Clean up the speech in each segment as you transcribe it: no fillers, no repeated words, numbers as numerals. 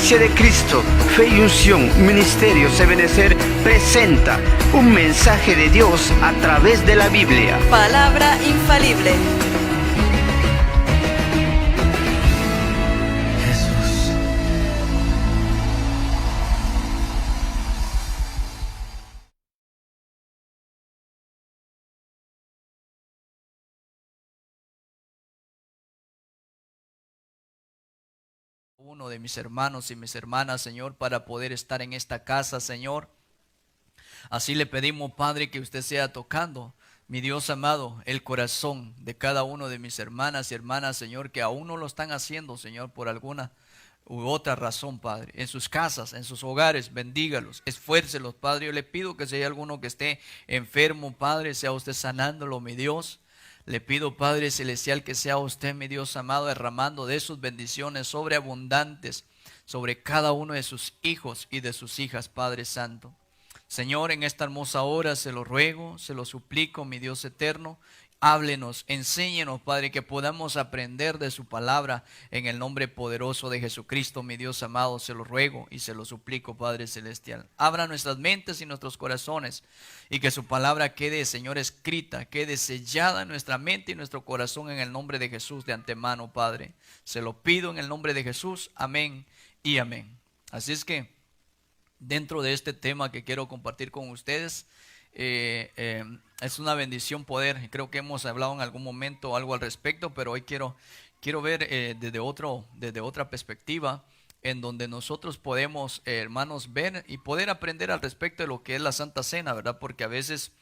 Iglesia de Cristo, Fe y Unción, Ministerios Ebenecer presenta un mensaje de Dios a través de la Biblia. Palabra infalible. Jesús. Uno de mis hermanos y mis hermanas, Señor, para poder estar en esta casa, Señor. Así le pedimos, Padre, que usted sea tocando, mi Dios amado, el corazón de cada uno de mis hermanas y hermanas, Señor, que aún no lo están haciendo, Señor, por alguna u otra razón, Padre. En sus casas, en sus hogares, bendígalos, esfuércelos, Padre. Yo le pido que si hay alguno que esté enfermo, Padre, sea usted sanándolo, mi Dios. Le pido, Padre Celestial, que sea usted, mi Dios amado, derramando de sus bendiciones sobreabundantes sobre cada uno de sus hijos y de sus hijas, Padre Santo. Señor, en esta hermosa hora se lo ruego, se lo suplico, mi Dios eterno. Háblenos, enséñenos, Padre, que podamos aprender de su palabra en el nombre poderoso de Jesucristo, mi Dios amado, se lo ruego y se lo suplico, Padre Celestial. Abra nuestras mentes y nuestros corazones y que su palabra quede, Señor, escrita, quede sellada en nuestra mente y nuestro corazón en el nombre de Jesús de antemano, Padre. Se lo pido en el nombre de Jesús, amén y amén. Así es que dentro de este tema que quiero compartir con ustedes, es una bendición poder, creo que hemos hablado en algún momento algo al respecto, pero hoy quiero ver desde otra perspectiva, en donde nosotros podemos, hermanos, ver y poder aprender al respecto de lo que es la Santa Cena, ¿verdad? Porque a veces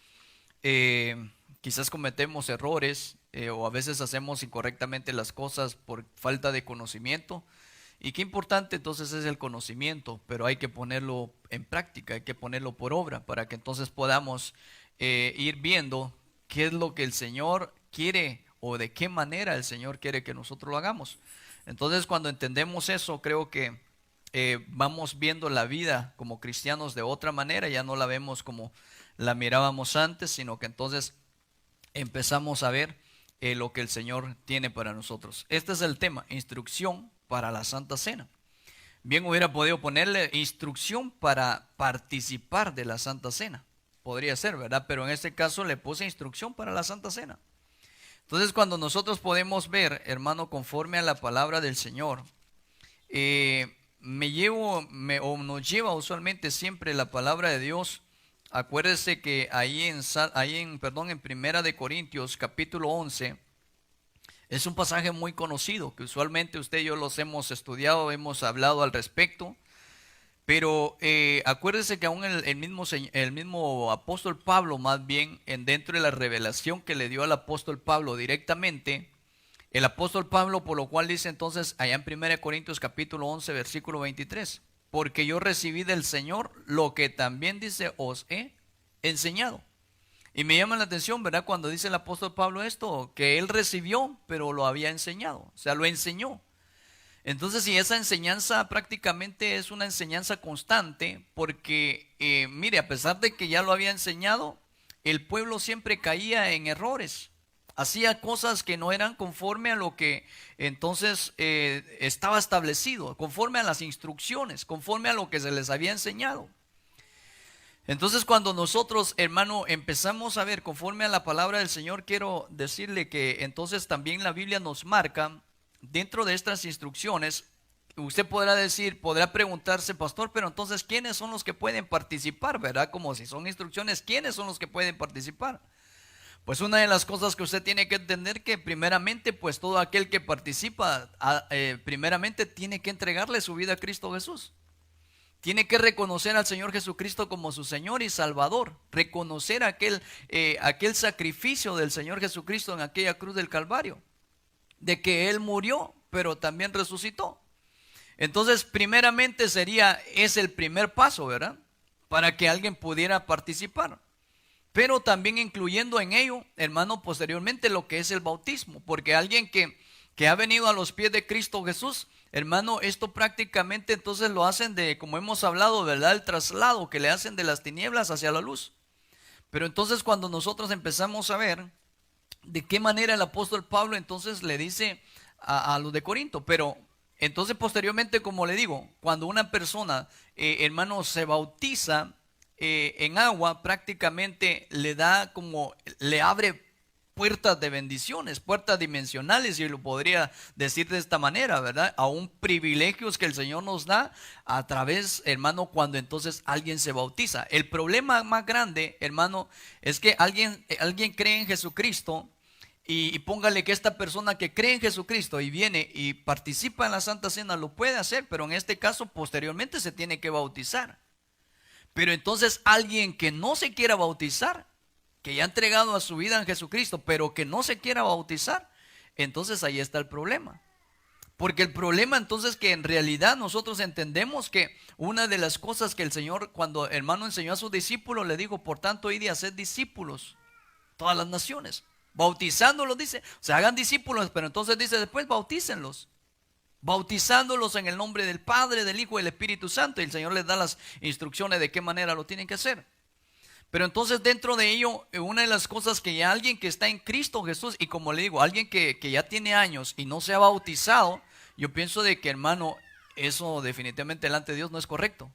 quizás cometemos errores o a veces hacemos incorrectamente las cosas por falta de conocimiento. Y qué importante entonces es el conocimiento, pero hay que ponerlo en práctica, hay que ponerlo por obra para que entonces podamos ir viendo qué es lo que el Señor quiere o de qué manera el Señor quiere que nosotros lo hagamos. Entonces, cuando entendemos eso, creo que vamos viendo la vida como cristianos de otra manera, ya no la vemos como la mirábamos antes, sino que entonces empezamos a ver lo que el Señor tiene para nosotros. Este es el tema, instrucción para la Santa Cena. Bien hubiera podido ponerle instrucción para participar de la Santa Cena. Podría ser, ¿verdad? Pero en este caso le puse instrucción para la Santa Cena. Entonces, cuando nosotros podemos ver, hermano, conforme a la palabra del Señor, nos lleva usualmente siempre la palabra de Dios. Acuérdese que ahí en Primera de Corintios, capítulo 11, es un pasaje muy conocido, que usualmente usted y yo los hemos estudiado, hemos hablado al respecto, pero acuérdese que aún el mismo apóstol Pablo, más bien, dentro de la revelación que le dio al apóstol Pablo directamente, el apóstol Pablo, por lo cual dice entonces, allá en 1 Corintios capítulo 11, versículo 23, porque yo recibí del Señor lo que también dice, os he enseñado. Y me llama la atención, ¿verdad? Cuando dice el apóstol Pablo esto, que él recibió, pero lo había enseñado, o sea, lo enseñó. Entonces, si esa enseñanza prácticamente es una enseñanza constante, porque, mire, a pesar de que ya lo había enseñado, el pueblo siempre caía en errores, hacía cosas que no eran conforme a lo que entonces estaba establecido, conforme a las instrucciones, conforme a lo que se les había enseñado. Entonces, cuando nosotros, hermano, empezamos a ver conforme a la palabra del Señor, quiero decirle que entonces también la Biblia nos marca dentro de estas instrucciones. Usted podrá preguntarse, pastor, pero entonces ¿quiénes son los que pueden participar? ¿Verdad? Como si son instrucciones, ¿quiénes son los que pueden participar? Pues una de las cosas que usted tiene que entender que primeramente, pues todo aquel que participa, primeramente tiene que entregarle su vida a Cristo Jesús. Tiene que reconocer al Señor Jesucristo como su Señor y Salvador. Reconocer aquel sacrificio del Señor Jesucristo en aquella cruz del Calvario. De que Él murió, pero también resucitó. Entonces, primeramente es el primer paso, ¿verdad? Para que alguien pudiera participar. Pero también incluyendo en ello, hermano, posteriormente lo que es el bautismo. Porque alguien que ha venido a los pies de Cristo Jesús, hermano, esto prácticamente entonces lo hacen como hemos hablado, ¿verdad? El traslado que le hacen de las tinieblas hacia la luz. Pero entonces cuando nosotros empezamos a ver de qué manera el apóstol Pablo entonces le dice a los de Corinto, pero Entonces posteriormente, como le digo, cuando una persona, hermano, se bautiza en agua, prácticamente le da como, le abre puertas de bendiciones, puertas dimensionales, y lo podría decir de esta manera, ¿verdad? Aún privilegios que el Señor nos da a través, hermano, cuando entonces alguien se bautiza. El problema más grande, hermano, es que alguien cree en Jesucristo y póngale que esta persona que cree en Jesucristo y viene y participa en la Santa Cena lo puede hacer, pero en este caso posteriormente se tiene que bautizar. Pero entonces alguien que no se quiera bautizar, que ya ha entregado a su vida en Jesucristo, pero que no se quiera bautizar, entonces ahí está el problema. Porque el problema entonces que en realidad nosotros entendemos que una de las cosas que el Señor, cuando hermano enseñó a sus discípulos, le dijo, por tanto, id y haced discípulos todas las naciones, bautizándolos, dice, o sea, hagan discípulos, pero entonces dice después, bautícenlos, bautizándolos en el nombre del Padre, del Hijo y del Espíritu Santo, y el Señor les da las instrucciones de qué manera lo tienen que hacer. Pero entonces dentro de ello, una de las cosas que ya alguien que está en Cristo Jesús, y como le digo, alguien que ya tiene años y no se ha bautizado, yo pienso de que, hermano, eso definitivamente delante de Dios no es correcto.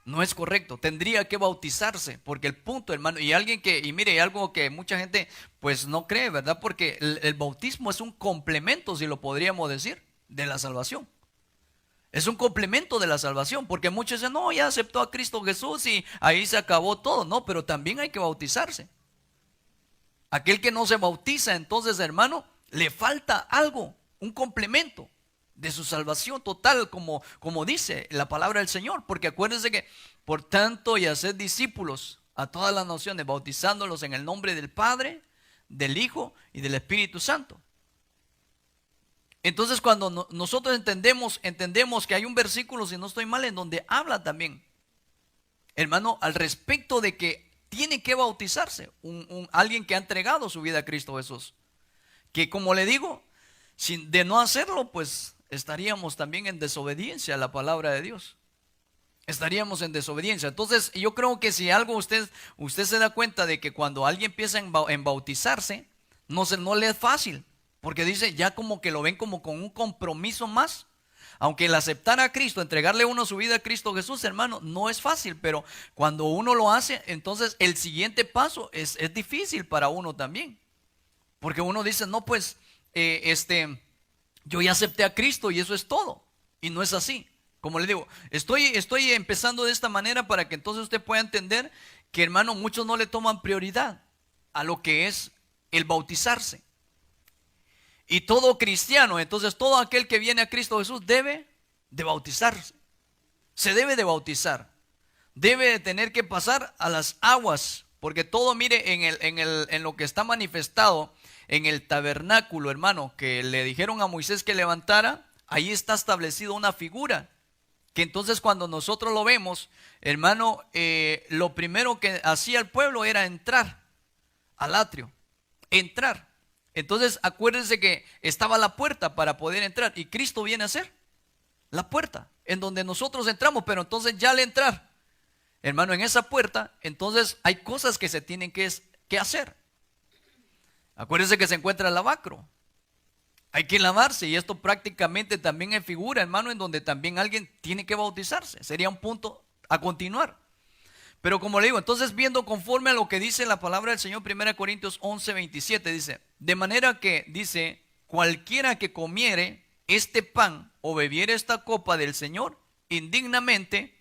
No es correcto, tendría que bautizarse, porque el punto, hermano, y alguien que, y mire, hay algo que mucha gente pues no cree, ¿verdad? Porque el bautismo es un complemento, si lo podríamos decir, de la salvación. Es un complemento de la salvación, porque muchos dicen, no, ya aceptó a Cristo Jesús y ahí se acabó todo. No, pero también hay que bautizarse. Aquel que no se bautiza, entonces, hermano, le falta algo, un complemento de su salvación total, como dice la palabra del Señor. Porque acuérdense que, por tanto, y haced discípulos a todas las naciones, bautizándolos en el nombre del Padre, del Hijo y del Espíritu Santo. Entonces cuando nosotros entendemos que hay un versículo, si no estoy mal, en donde habla también, hermano, al respecto de que tiene que bautizarse alguien que ha entregado su vida a Cristo Jesús. Que como le digo, de no hacerlo, pues estaríamos también en desobediencia a la palabra de Dios. Estaríamos en desobediencia. Entonces yo creo que si algo usted se da cuenta de que cuando alguien empieza en bautizarse, no le es fácil. Porque dice, ya como que lo ven como con un compromiso más. Aunque el aceptar a Cristo, entregarle uno su vida a Cristo Jesús, hermano, no es fácil. Pero cuando uno lo hace, entonces el siguiente paso es difícil para uno también. Porque uno dice, no, pues, yo ya acepté a Cristo y eso es todo. Y no es así. Como le digo, estoy empezando de esta manera para que entonces usted pueda entender que, hermano, muchos no le toman prioridad a lo que es el bautizarse. Y todo cristiano, entonces todo aquel que viene a Cristo Jesús debe de bautizarse. Se debe de bautizar. Debe de tener que pasar a las aguas. Porque todo, mire, en lo que está manifestado en el tabernáculo, hermano, que le dijeron a Moisés que levantara, ahí está establecido una figura. Que entonces cuando nosotros lo vemos, hermano, lo primero que hacía el pueblo era entrar al atrio. Entrar. Entonces acuérdense que estaba la puerta para poder entrar y Cristo viene a ser la puerta en donde nosotros entramos. Pero entonces ya al entrar, hermano, en esa puerta, entonces hay cosas que se tienen que hacer. Acuérdense que se encuentra el lavacro, hay que lavarse, y esto prácticamente también es figura, hermano, en donde también alguien tiene que bautizarse. Sería un punto a continuar. Pero como le digo, entonces viendo conforme a lo que dice la palabra del Señor, 1 Corintios 11, 27, dice, de manera que, dice, cualquiera que comiere este pan o bebiere esta copa del Señor indignamente,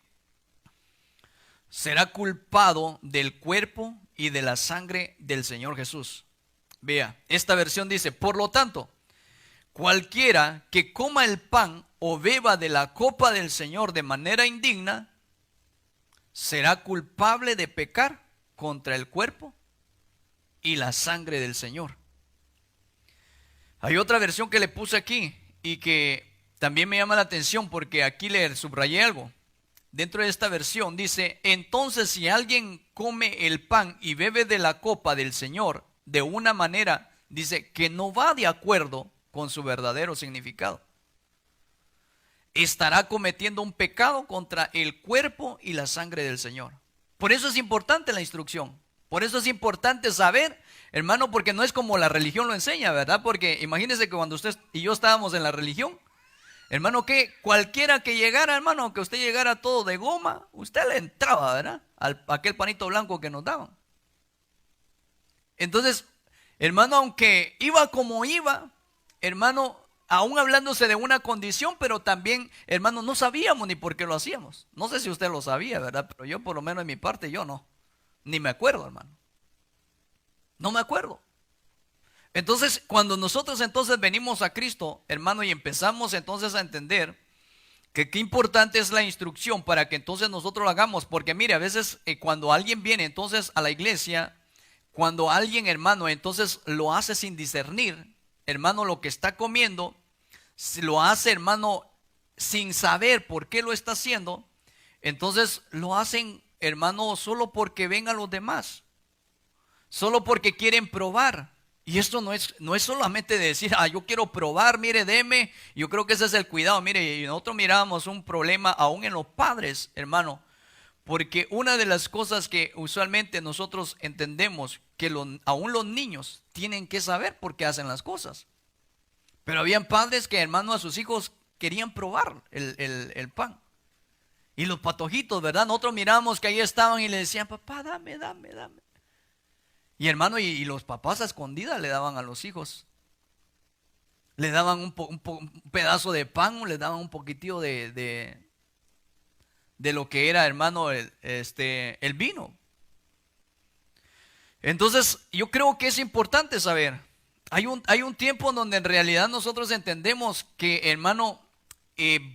será culpado del cuerpo y de la sangre del Señor Jesús. Vea, esta versión dice, por lo tanto, cualquiera que coma el pan o beba de la copa del Señor de manera indigna, será culpable de pecar contra el cuerpo y la sangre del Señor. Hay otra versión que le puse aquí y que también me llama la atención porque aquí le subrayé algo. Dentro de esta versión dice, entonces si alguien come el pan y bebe de la copa del Señor de una manera, dice, que no va de acuerdo con su verdadero significado, estará cometiendo un pecado contra el cuerpo y la sangre del Señor. Por eso es importante la instrucción. Por eso es importante saber, hermano, porque no es como la religión lo enseña, ¿verdad? Porque imagínense que cuando usted y yo estábamos en la religión, Hermano, que cualquiera que llegara, hermano, aunque usted llegara todo de goma, usted le entraba, ¿verdad? A aquel panito blanco que nos daban. Entonces, hermano, aunque iba como iba, hermano, aún hablándose de una condición, pero también, hermano, no sabíamos ni por qué lo hacíamos. No sé si usted lo sabía, ¿verdad? Pero yo, por lo menos en mi parte, yo no. Ni me acuerdo, hermano. No me acuerdo. Entonces, cuando nosotros entonces venimos a Cristo, hermano, y empezamos entonces a entender que qué importante es la instrucción para que entonces nosotros lo hagamos, porque mire, a veces cuando alguien viene entonces a la iglesia, cuando alguien, hermano, entonces lo hace sin discernir, hermano, lo que está comiendo, lo hace, hermano, sin saber por qué lo está haciendo, entonces lo hacen, hermano, solo porque ven a los demás, solo porque quieren probar. Y esto no es solamente de decir, yo quiero probar, mire, deme. Yo creo que ese es el cuidado. Mire, y nosotros mirábamos un problema aún en los padres, hermano. Porque una de las cosas que usualmente nosotros entendemos, que aún los niños tienen que saber por qué hacen las cosas. Pero habían padres que, hermano, a sus hijos querían probar el pan. Y los patojitos, ¿verdad? Nosotros mirábamos que ahí estaban y le decían, papá, dame. Y hermano, y los papás a escondidas le daban a los hijos. Le daban un pedazo de pan, le daban un poquitillo de lo que era, hermano, el vino. Entonces, yo creo que es importante saber. Hay un tiempo en donde en realidad nosotros entendemos que, hermano,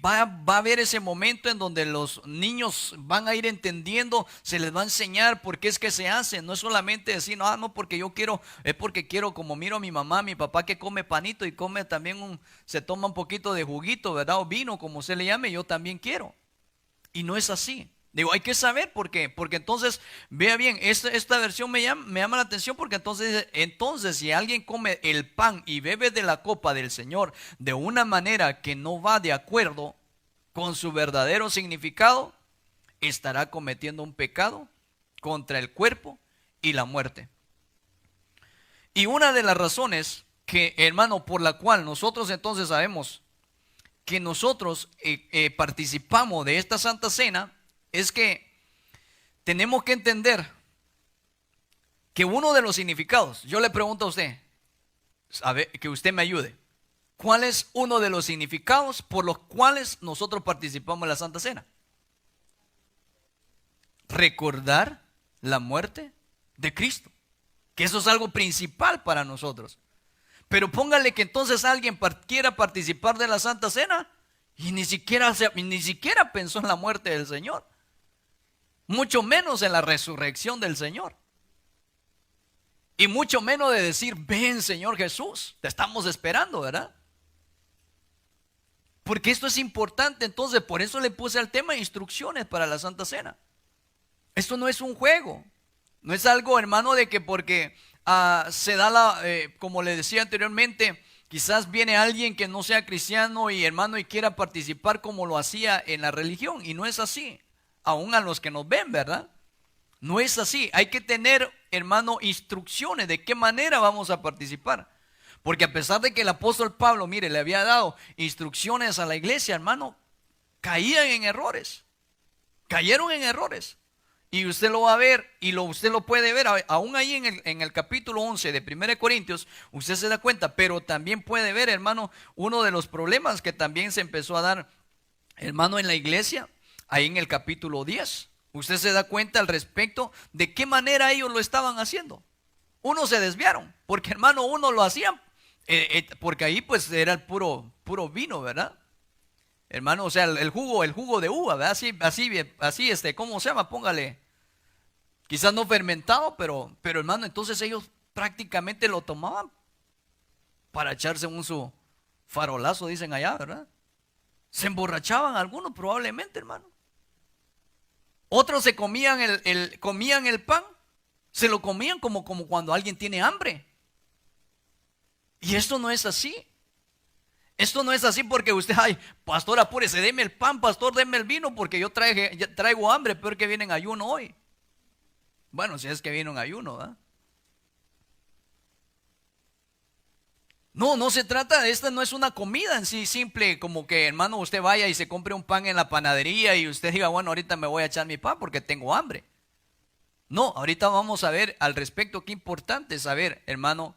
va a haber ese momento en donde los niños van a ir entendiendo, se les va a enseñar por qué es que se hace. No es solamente decir, no, porque yo quiero, es porque quiero, como miro a mi mamá, a mi papá que come panito y come también se toma un poquito de juguito, ¿verdad? O vino, como se le llame, yo también quiero. Y no es así. Digo, hay que saber por qué. Porque entonces, vea bien, esta versión me llama la atención porque entonces si alguien come el pan y bebe de la copa del Señor de una manera que no va de acuerdo con su verdadero significado, estará cometiendo un pecado contra el cuerpo y la muerte. Y una de las razones que, hermano, por la cual nosotros entonces sabemos que nosotros participamos de esta Santa Cena, es que tenemos que entender que uno de los significados, yo le pregunto a usted, que usted me ayude, ¿cuál es uno de los significados por los cuales nosotros participamos en la Santa Cena? Recordar la muerte de Cristo, que eso es algo principal para nosotros. Pero póngale que entonces alguien quiera participar de la Santa Cena y ni siquiera pensó en la muerte del Señor, mucho menos en la resurrección del Señor, y mucho menos de decir, ven Señor Jesús, te estamos esperando, ¿verdad? Porque esto es importante. Entonces por eso le puse al tema instrucciones para la Santa Cena. Esto no es un juego, no es algo, hermano, de que porque se da como le decía anteriormente, quizás viene alguien que no sea cristiano y, hermano, y quiera participar como lo hacía en la religión, y no es así. Aún a los que nos ven, ¿verdad? No es así. Hay que tener, hermano, instrucciones de qué manera vamos a participar. Porque a pesar de que el apóstol Pablo, mire, le había dado instrucciones a la iglesia, hermano, caían en errores. Cayeron en errores. Y usted lo va a ver, y usted lo puede ver, aún ahí en el capítulo 11 de 1 Corintios, usted se da cuenta, pero también puede ver, hermano, uno de los problemas que también se empezó a dar, hermano, en la iglesia. Ahí en el capítulo 10, usted se da cuenta al respecto de qué manera ellos lo estaban haciendo. Unos se desviaron, porque, hermano, unos lo hacían, porque ahí pues era el puro vino, ¿verdad? Hermano, o sea, el jugo de uva, ¿verdad? Así, ¿cómo se llama? Póngale, quizás no fermentado, pero hermano, entonces ellos prácticamente lo tomaban para echarse su farolazo, dicen allá, ¿verdad? Se emborrachaban algunos probablemente, hermano. Otros se comían comían el pan, se lo comían como cuando alguien tiene hambre. Y esto no es así. Esto no es así porque usted, pastor, apúrese, deme el pan, pastor, deme el vino, porque yo traigo hambre, peor que viene en ayuno hoy. Bueno, si es que vino en ayuno, ¿verdad? No, no se trata de esta, no es una comida en sí simple, como que hermano usted vaya y se compre un pan en la panadería y usted diga, bueno, ahorita me voy a echar mi pan porque tengo hambre. No, ahorita vamos a ver al respecto qué importante es saber, hermano,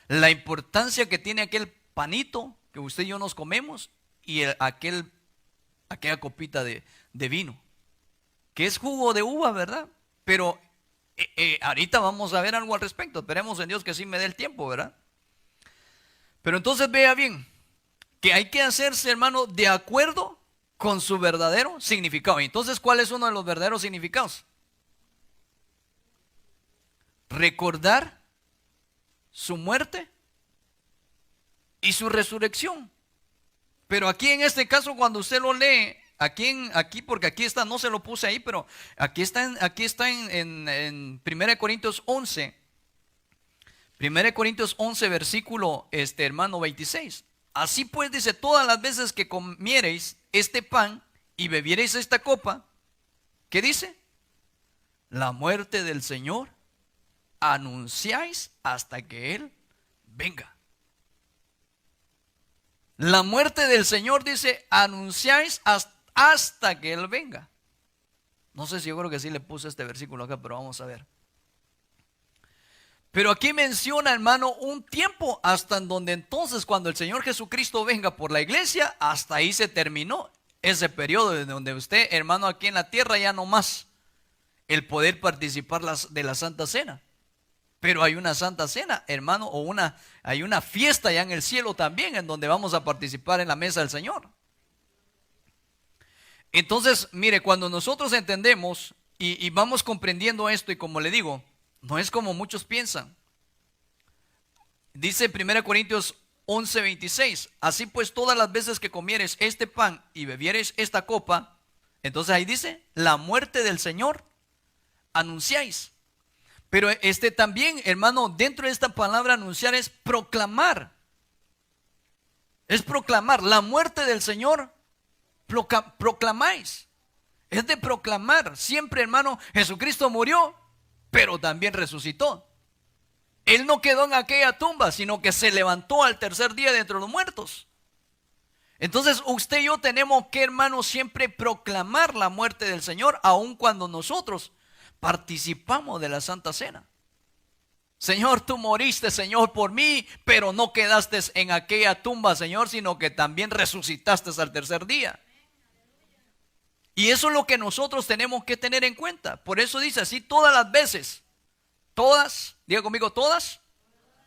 la importancia que tiene aquel panito que usted y yo nos comemos y aquella copita de vino, que es jugo de uva, ¿verdad? Pero ahorita vamos a ver algo al respecto, esperemos en Dios que sí me dé el tiempo, ¿verdad? Pero entonces vea bien, que hay que hacerse, hermano, de acuerdo con su verdadero significado. Entonces, ¿cuál es uno de los verdaderos significados? Recordar su muerte y su resurrección. Pero aquí en este caso, cuando usted lo lee, aquí porque aquí está, no se lo puse ahí, pero aquí está en 1 Corintios 11. 1 Corintios 11, versículo, hermano, 26. Así pues, dice, todas las veces que comiereis este pan y bebiereis esta copa, ¿qué dice? La muerte del Señor anunciáis hasta que Él venga. La muerte del Señor, dice, anunciáis hasta que Él venga. No sé si yo creo que sí le puse este versículo acá, pero vamos a ver. Pero aquí menciona, hermano, un tiempo hasta en donde entonces cuando el Señor Jesucristo venga por la iglesia, hasta ahí se terminó ese periodo en donde usted, hermano, aquí en la tierra ya no más el poder participar de la Santa Cena. Pero hay una Santa Cena, hermano, hay una fiesta ya en el cielo también en donde vamos a participar en la mesa del Señor. Entonces, mire, cuando nosotros entendemos y vamos comprendiendo esto, y como le digo, no es como muchos piensan. Dice 1 Corintios 11, 26. Así pues, todas las veces que comieres este pan y bebieres esta copa, entonces ahí dice, la muerte del Señor anunciáis. Pero también, hermano, dentro de esta palabra anunciar es proclamar. Es proclamar. La muerte del Señor proclamáis. Es de proclamar. Siempre, hermano, Jesucristo murió, pero también resucitó. Él no quedó en aquella tumba, sino que se levantó al tercer día de entre los muertos. Entonces usted y yo tenemos que, hermano, siempre proclamar la muerte del Señor, aun cuando nosotros participamos de la Santa Cena. Señor, tú moriste, Señor, por mí, pero no quedaste en aquella tumba, Señor, sino que también resucitaste al tercer día. Y eso es lo que nosotros tenemos que tener en cuenta. Por eso dice así todas las veces. Todas, diga conmigo, todas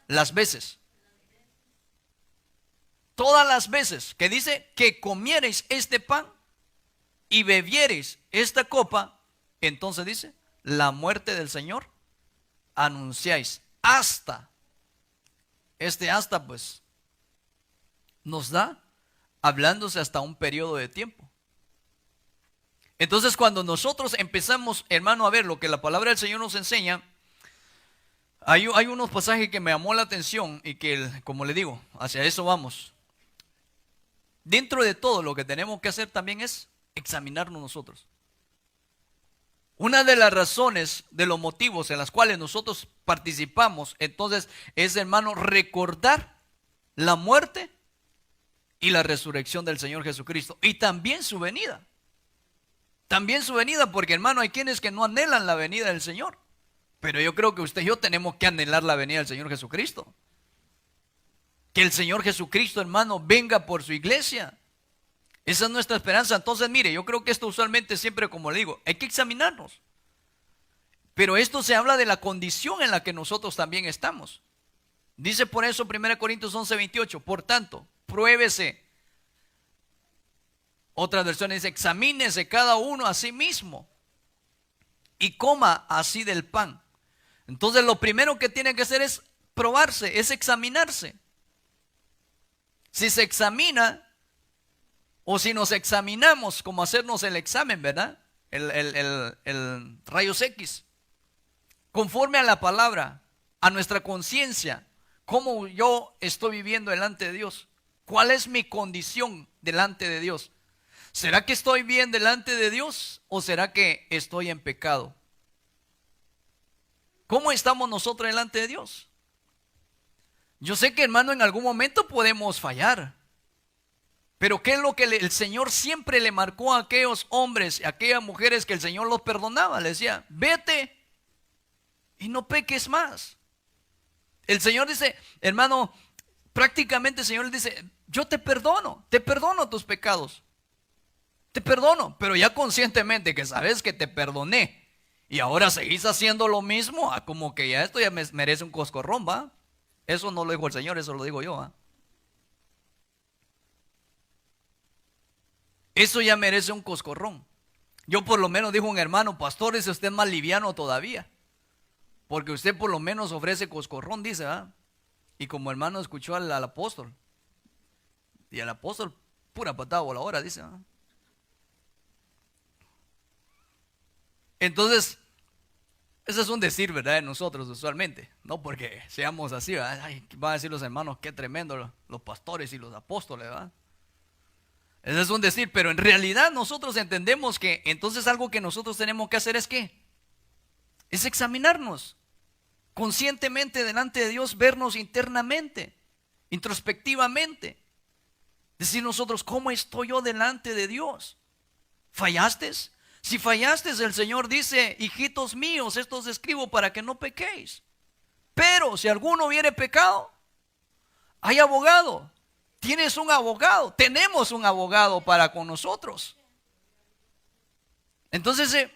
las veces. Todas las veces que dice que comiereis este pan y bebiereis esta copa, entonces dice, la muerte del Señor anunciáis hasta. Hasta pues nos da hablándose hasta un periodo de tiempo. Entonces cuando nosotros empezamos, hermano, a ver lo que la palabra del Señor nos enseña, hay unos pasajes que me llamó la atención y que, como le digo, hacia eso vamos. Dentro de todo lo que tenemos que hacer también es examinarnos nosotros. Una de las razones, de los motivos en las cuales nosotros participamos, entonces, es, hermano, recordar la muerte y la resurrección del Señor Jesucristo. Y también su venida. También su venida, porque, hermano, hay quienes que no anhelan la venida del Señor. Pero yo creo que usted y yo tenemos que anhelar la venida del Señor Jesucristo. Que el Señor Jesucristo, hermano, venga por su iglesia. Esa es nuestra esperanza. Entonces, mire, yo creo que esto usualmente siempre, como le digo, hay que examinarnos. Pero esto se habla de la condición en la que nosotros también estamos. Dice por eso 1 Corintios 11, 28. Por tanto, pruébese. Otra versión dice, examínese cada uno a sí mismo y coma así del pan. Entonces, lo primero que tiene que hacer es probarse, es examinarse. Si se examina, o si nos examinamos, como hacernos el examen, ¿verdad? El rayos X. Conforme a la palabra, a nuestra conciencia, cómo yo estoy viviendo delante de Dios. ¿Cuál es mi condición delante de Dios? ¿Será que estoy bien delante de Dios o será que estoy en pecado? ¿Cómo estamos nosotros delante de Dios? Yo sé que, hermano, en algún momento podemos fallar. Pero ¿qué es lo que el Señor siempre le marcó a aquellos hombres, a aquellas mujeres que el Señor los perdonaba? Le decía, vete y no peques más. El Señor dice, hermano, prácticamente el Señor le dice, yo te perdono tus pecados. Te perdono, pero ya conscientemente que sabes que te perdoné y ahora seguís haciendo lo mismo, como que ya esto ya merece un coscorrón, ¿va? Eso no lo dijo el Señor, eso lo digo yo, ¿va? Eso ya merece un coscorrón. Yo por lo menos, dijo un hermano, pastor, es usted más liviano todavía, porque usted por lo menos ofrece coscorrón, dice, ¿va? Y como hermano escuchó al apóstol, y el apóstol, pura patada voladora, dice, ¿va? Entonces, eso es un decir, ¿verdad? De nosotros usualmente, no porque seamos así, ¿verdad? Ay, van a decir los hermanos, qué tremendo los pastores y los apóstoles, ¿verdad? Eso es un decir, pero en realidad nosotros entendemos que entonces algo que nosotros tenemos que hacer es ¿qué? Es examinarnos conscientemente delante de Dios, vernos internamente, introspectivamente. Decir nosotros, ¿cómo estoy yo delante de Dios? ¿Fallaste? Si fallaste, el Señor dice, hijitos míos, esto os escribo para que no pequéis. Pero si alguno hubiere pecado, hay abogado. Tienes un abogado, tenemos un abogado para con nosotros. Entonces,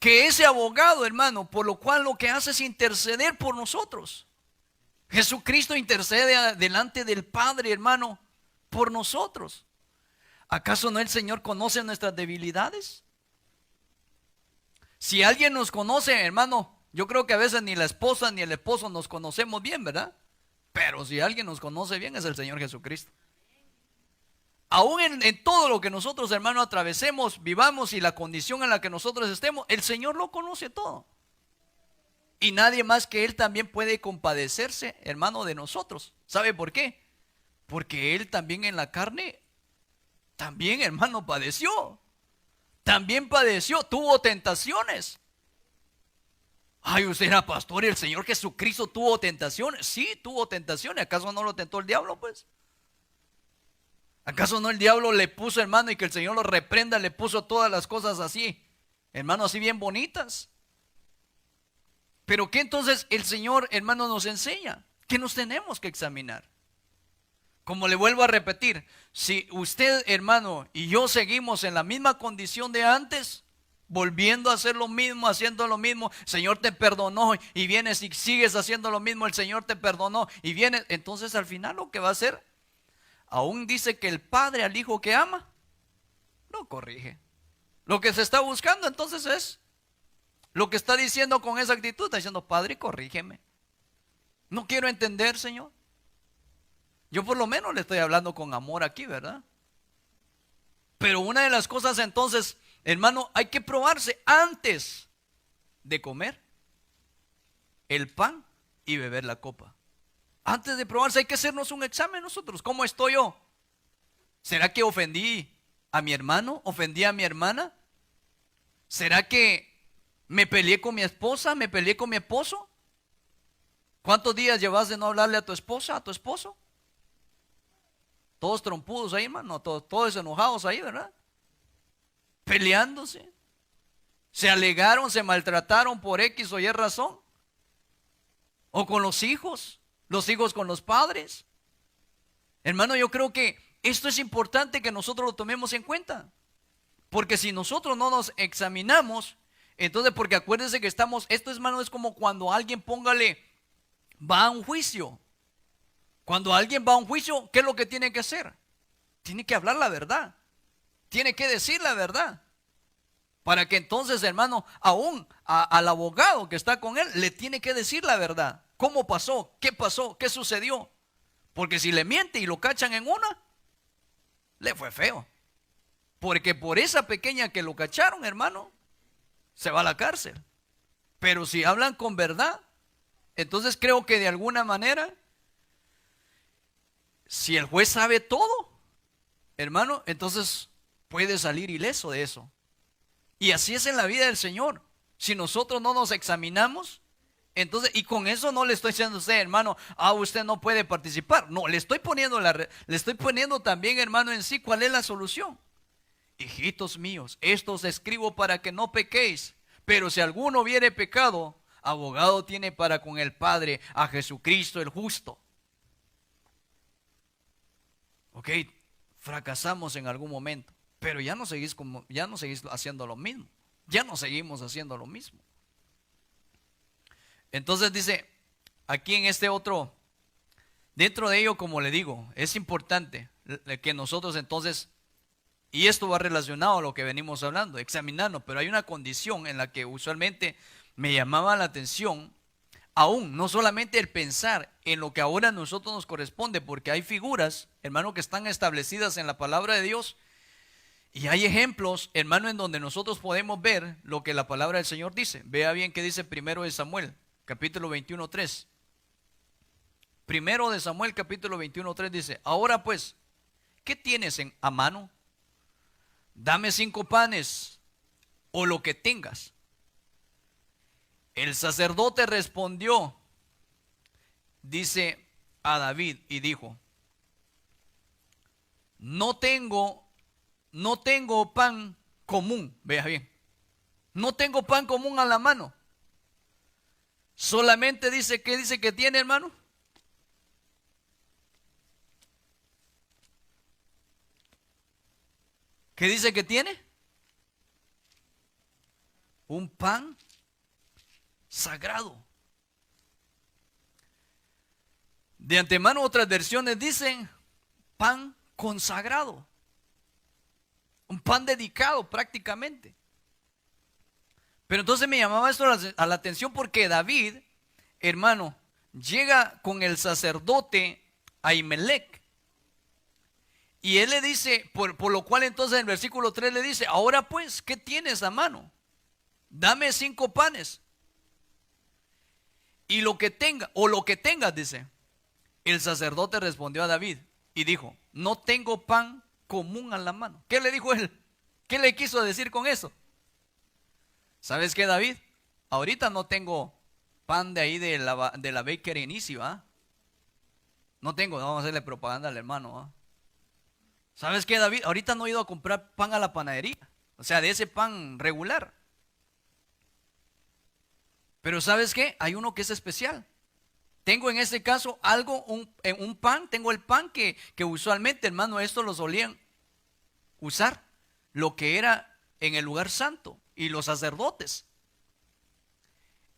que ese abogado, hermano, por lo cual lo que hace es interceder por nosotros. Jesucristo intercede delante del Padre, hermano, por nosotros. ¿Acaso no el Señor conoce nuestras debilidades? Si alguien nos conoce, hermano, yo creo que a veces ni la esposa ni el esposo nos conocemos bien, ¿verdad? Pero si alguien nos conoce bien es el Señor Jesucristo. Aún en todo lo que nosotros, hermano, atravesemos, vivamos y la condición en la que nosotros estemos, el Señor lo conoce todo. Y nadie más que Él también puede compadecerse, hermano, de nosotros. ¿Sabe por qué? Porque Él también en la carne, también, hermano, padeció. También padeció, tuvo tentaciones. Ay, usted era pastor y el Señor Jesucristo tuvo tentaciones. Sí, tuvo tentaciones. ¿Acaso no lo tentó el diablo, pues? ¿Acaso no el diablo le puso, hermano, y que el Señor lo reprenda, le puso todas las cosas así, hermano, así bien bonitas? Pero ¿qué entonces el Señor, hermano, nos enseña? Que nos tenemos que examinar. Como le vuelvo a repetir, si usted, hermano, y yo seguimos en la misma condición de antes, volviendo a hacer lo mismo, haciendo lo mismo, el Señor te perdonó y vienes y sigues haciendo lo mismo, el Señor te perdonó y vienes, entonces al final lo que va a hacer, aún dice que el padre al hijo que ama, lo corrige. Lo que se está buscando entonces es, lo que está diciendo con esa actitud, está diciendo, Padre, corrígeme. No quiero entender, Señor. Yo por lo menos le estoy hablando con amor aquí, ¿verdad? Pero una de las cosas entonces, hermano, hay que probarse antes de comer el pan y beber la copa. Antes de probarse hay que hacernos un examen nosotros. ¿Cómo estoy yo? ¿Será que ofendí a mi hermano? ¿Ofendí a mi hermana? ¿Será que me peleé con mi esposa? ¿Me peleé con mi esposo? ¿Cuántos días llevas de no hablarle a tu esposa, a tu esposo? Todos trompudos ahí, hermano, todos enojados ahí, ¿verdad? Peleándose. Se alegaron, se maltrataron por X o Y razón. O con los hijos con los padres. Hermano, yo creo que esto es importante que nosotros lo tomemos en cuenta. Porque si nosotros no nos examinamos, entonces, porque acuérdense que estamos, esto, hermano, es como cuando alguien, va a un juicio. Cuando alguien va a un juicio, ¿qué es lo que tiene que hacer? Tiene que hablar la verdad. Tiene que decir la verdad. Para que entonces, hermano, aún al abogado que está con él, le tiene que decir la verdad. ¿Cómo pasó? ¿Qué sucedió? Porque si le miente y lo cachan en una, le fue feo. Porque por esa pequeña que lo cacharon, hermano, se va a la cárcel. Pero si hablan con verdad, entonces creo que de alguna manera, si el juez sabe todo, hermano, entonces puede salir ileso de eso. Y así es en la vida del Señor. Si nosotros no nos examinamos, Entonces, y con eso no le estoy diciendo a usted, hermano, usted no puede participar. No, le estoy poniendo también, hermano, en sí cuál es la solución. Hijitos míos, esto os escribo para que no pequéis. Pero si alguno hubiere pecado, abogado tiene para con el Padre a Jesucristo el justo. Ok, fracasamos en algún momento, pero ya no seguís haciendo lo mismo. Ya no seguimos haciendo lo mismo. Entonces dice, aquí en este otro, dentro de ello, como le digo, es importante que nosotros entonces, y esto va relacionado a lo que venimos hablando, examinando, pero hay una condición en la que usualmente me llamaba la atención, aún no solamente el pensar en lo que ahora a nosotros nos corresponde, porque hay figuras, hermano, que están establecidas en la palabra de Dios, y hay ejemplos, hermano, en donde nosotros podemos ver lo que la palabra del Señor dice. Vea bien que dice primero de Samuel, capítulo 21:3. Primero de Samuel, capítulo 21:3 dice, ahora pues, ¿qué tienes a mano? Dame 5 panes o lo que tengas. El sacerdote respondió, dice a David, y dijo, no tengo pan común. Vea bien, no tengo pan común a la mano. Solamente dice, ¿qué dice que tiene, hermano? ¿Qué dice que tiene? Un pan sagrado. De antemano otras versiones dicen pan consagrado. Un pan dedicado prácticamente. Pero entonces me llamaba esto a la atención porque David, hermano, llega con el sacerdote Ahimelech. Y él le dice, por lo cual entonces en el versículo 3 le dice, ahora pues, ¿qué tienes a mano? Dame 5 panes. Y lo que tenga, o lo que tengas, dice. El sacerdote respondió a David y dijo, no tengo pan común a la mano. ¿Qué le dijo él? ¿Qué le quiso decir con eso? ¿Sabes qué, David? Ahorita no tengo pan de ahí de la Baker Inicio, ¿ah? No tengo, vamos a hacerle propaganda al hermano, ¿ah? ¿Sabes qué, David? Ahorita no he ido a comprar pan a la panadería, o sea, de ese pan regular. Pero ¿sabes qué? Hay uno que es especial. Tengo en este caso un pan, tengo el pan que usualmente, hermano, esto lo solían usar, lo que era en el lugar santo y los sacerdotes.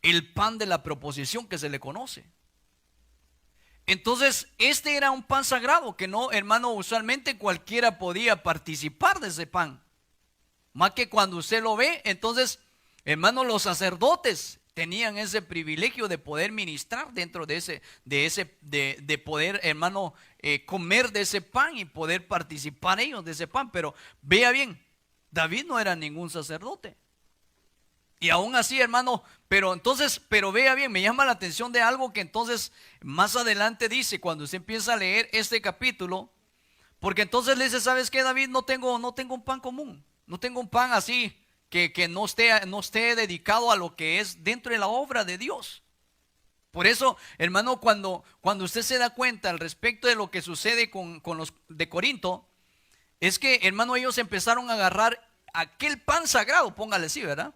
El pan de la proposición que se le conoce. Entonces, este era un pan sagrado que no, hermano, usualmente cualquiera podía participar de ese pan. Más que cuando usted lo ve, entonces, hermano, los sacerdotes tenían ese privilegio de poder ministrar dentro de poder, hermano, comer de ese pan y poder participar ellos de ese pan. Pero vea bien, David no era ningún sacerdote. Y aún así, hermano, pero vea bien, me llama la atención de algo que entonces más adelante dice, cuando usted empieza a leer este capítulo, porque entonces le dice, ¿sabes qué, David? No tengo un pan común, no tengo un pan así que no esté dedicado a lo que es dentro de la obra de Dios. Por eso, hermano, cuando usted se da cuenta al respecto de lo que sucede con los de Corinto, es que, hermano, ellos empezaron a agarrar aquel pan sagrado, póngale así, ¿verdad?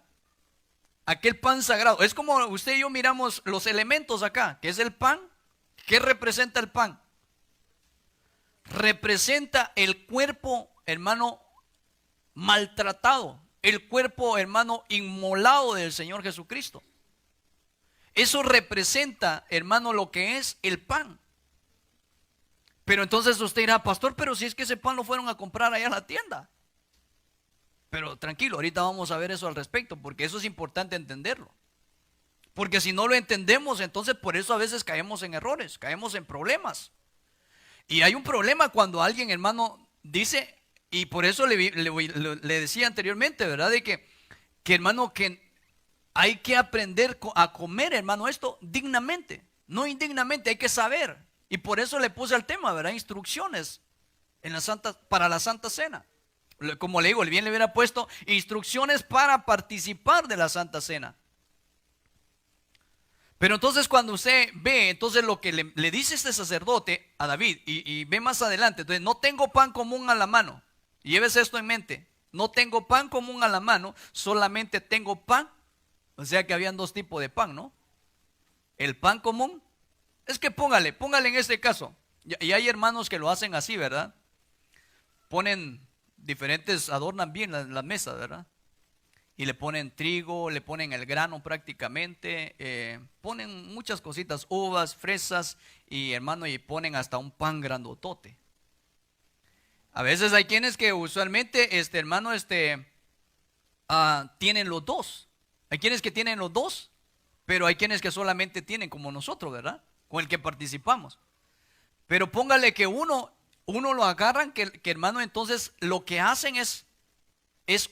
Aquel pan sagrado. Es como usted y yo miramos los elementos acá, que es el pan. ¿Qué representa el pan? Representa el cuerpo, hermano, maltratado. El cuerpo, hermano, inmolado del Señor Jesucristo. Eso representa, hermano, lo que es el pan. Pero entonces usted dirá, pastor, pero si es que ese pan lo fueron a comprar allá a la tienda. Pero tranquilo, ahorita vamos a ver eso al respecto, porque eso es importante entenderlo. Porque si no lo entendemos, entonces por eso a veces caemos en errores, caemos en problemas. Y hay un problema cuando alguien, hermano, dice, y por eso le decía anteriormente, ¿verdad? De que hermano, que hay que aprender a comer, hermano, esto dignamente, no indignamente, hay que saber. Y por eso le puse al tema, ¿verdad? Instrucciones para la Santa Cena. Como le digo, bien le hubiera puesto instrucciones para participar de la Santa Cena. Pero entonces cuando usted ve, entonces lo que le dice este sacerdote a David, y ve más adelante, entonces no tengo pan común a la mano. Y lleves esto en mente, no tengo pan común a la mano, solamente tengo pan. O sea que habían dos tipos de pan, ¿no? El pan común, es que póngale en este caso. Y hay hermanos que lo hacen así, ¿verdad? Ponen diferentes, adornan bien la mesa, ¿verdad? Y le ponen trigo, le ponen el grano prácticamente, ponen muchas cositas, uvas, fresas, y hermano, y ponen hasta un pan grandotote. A veces hay quienes que usualmente, hermano, tienen los dos. Hay quienes que tienen los dos, pero hay quienes que solamente tienen como nosotros, ¿verdad? Con el que participamos. Pero póngale que uno lo agarran, que hermano, entonces lo que hacen es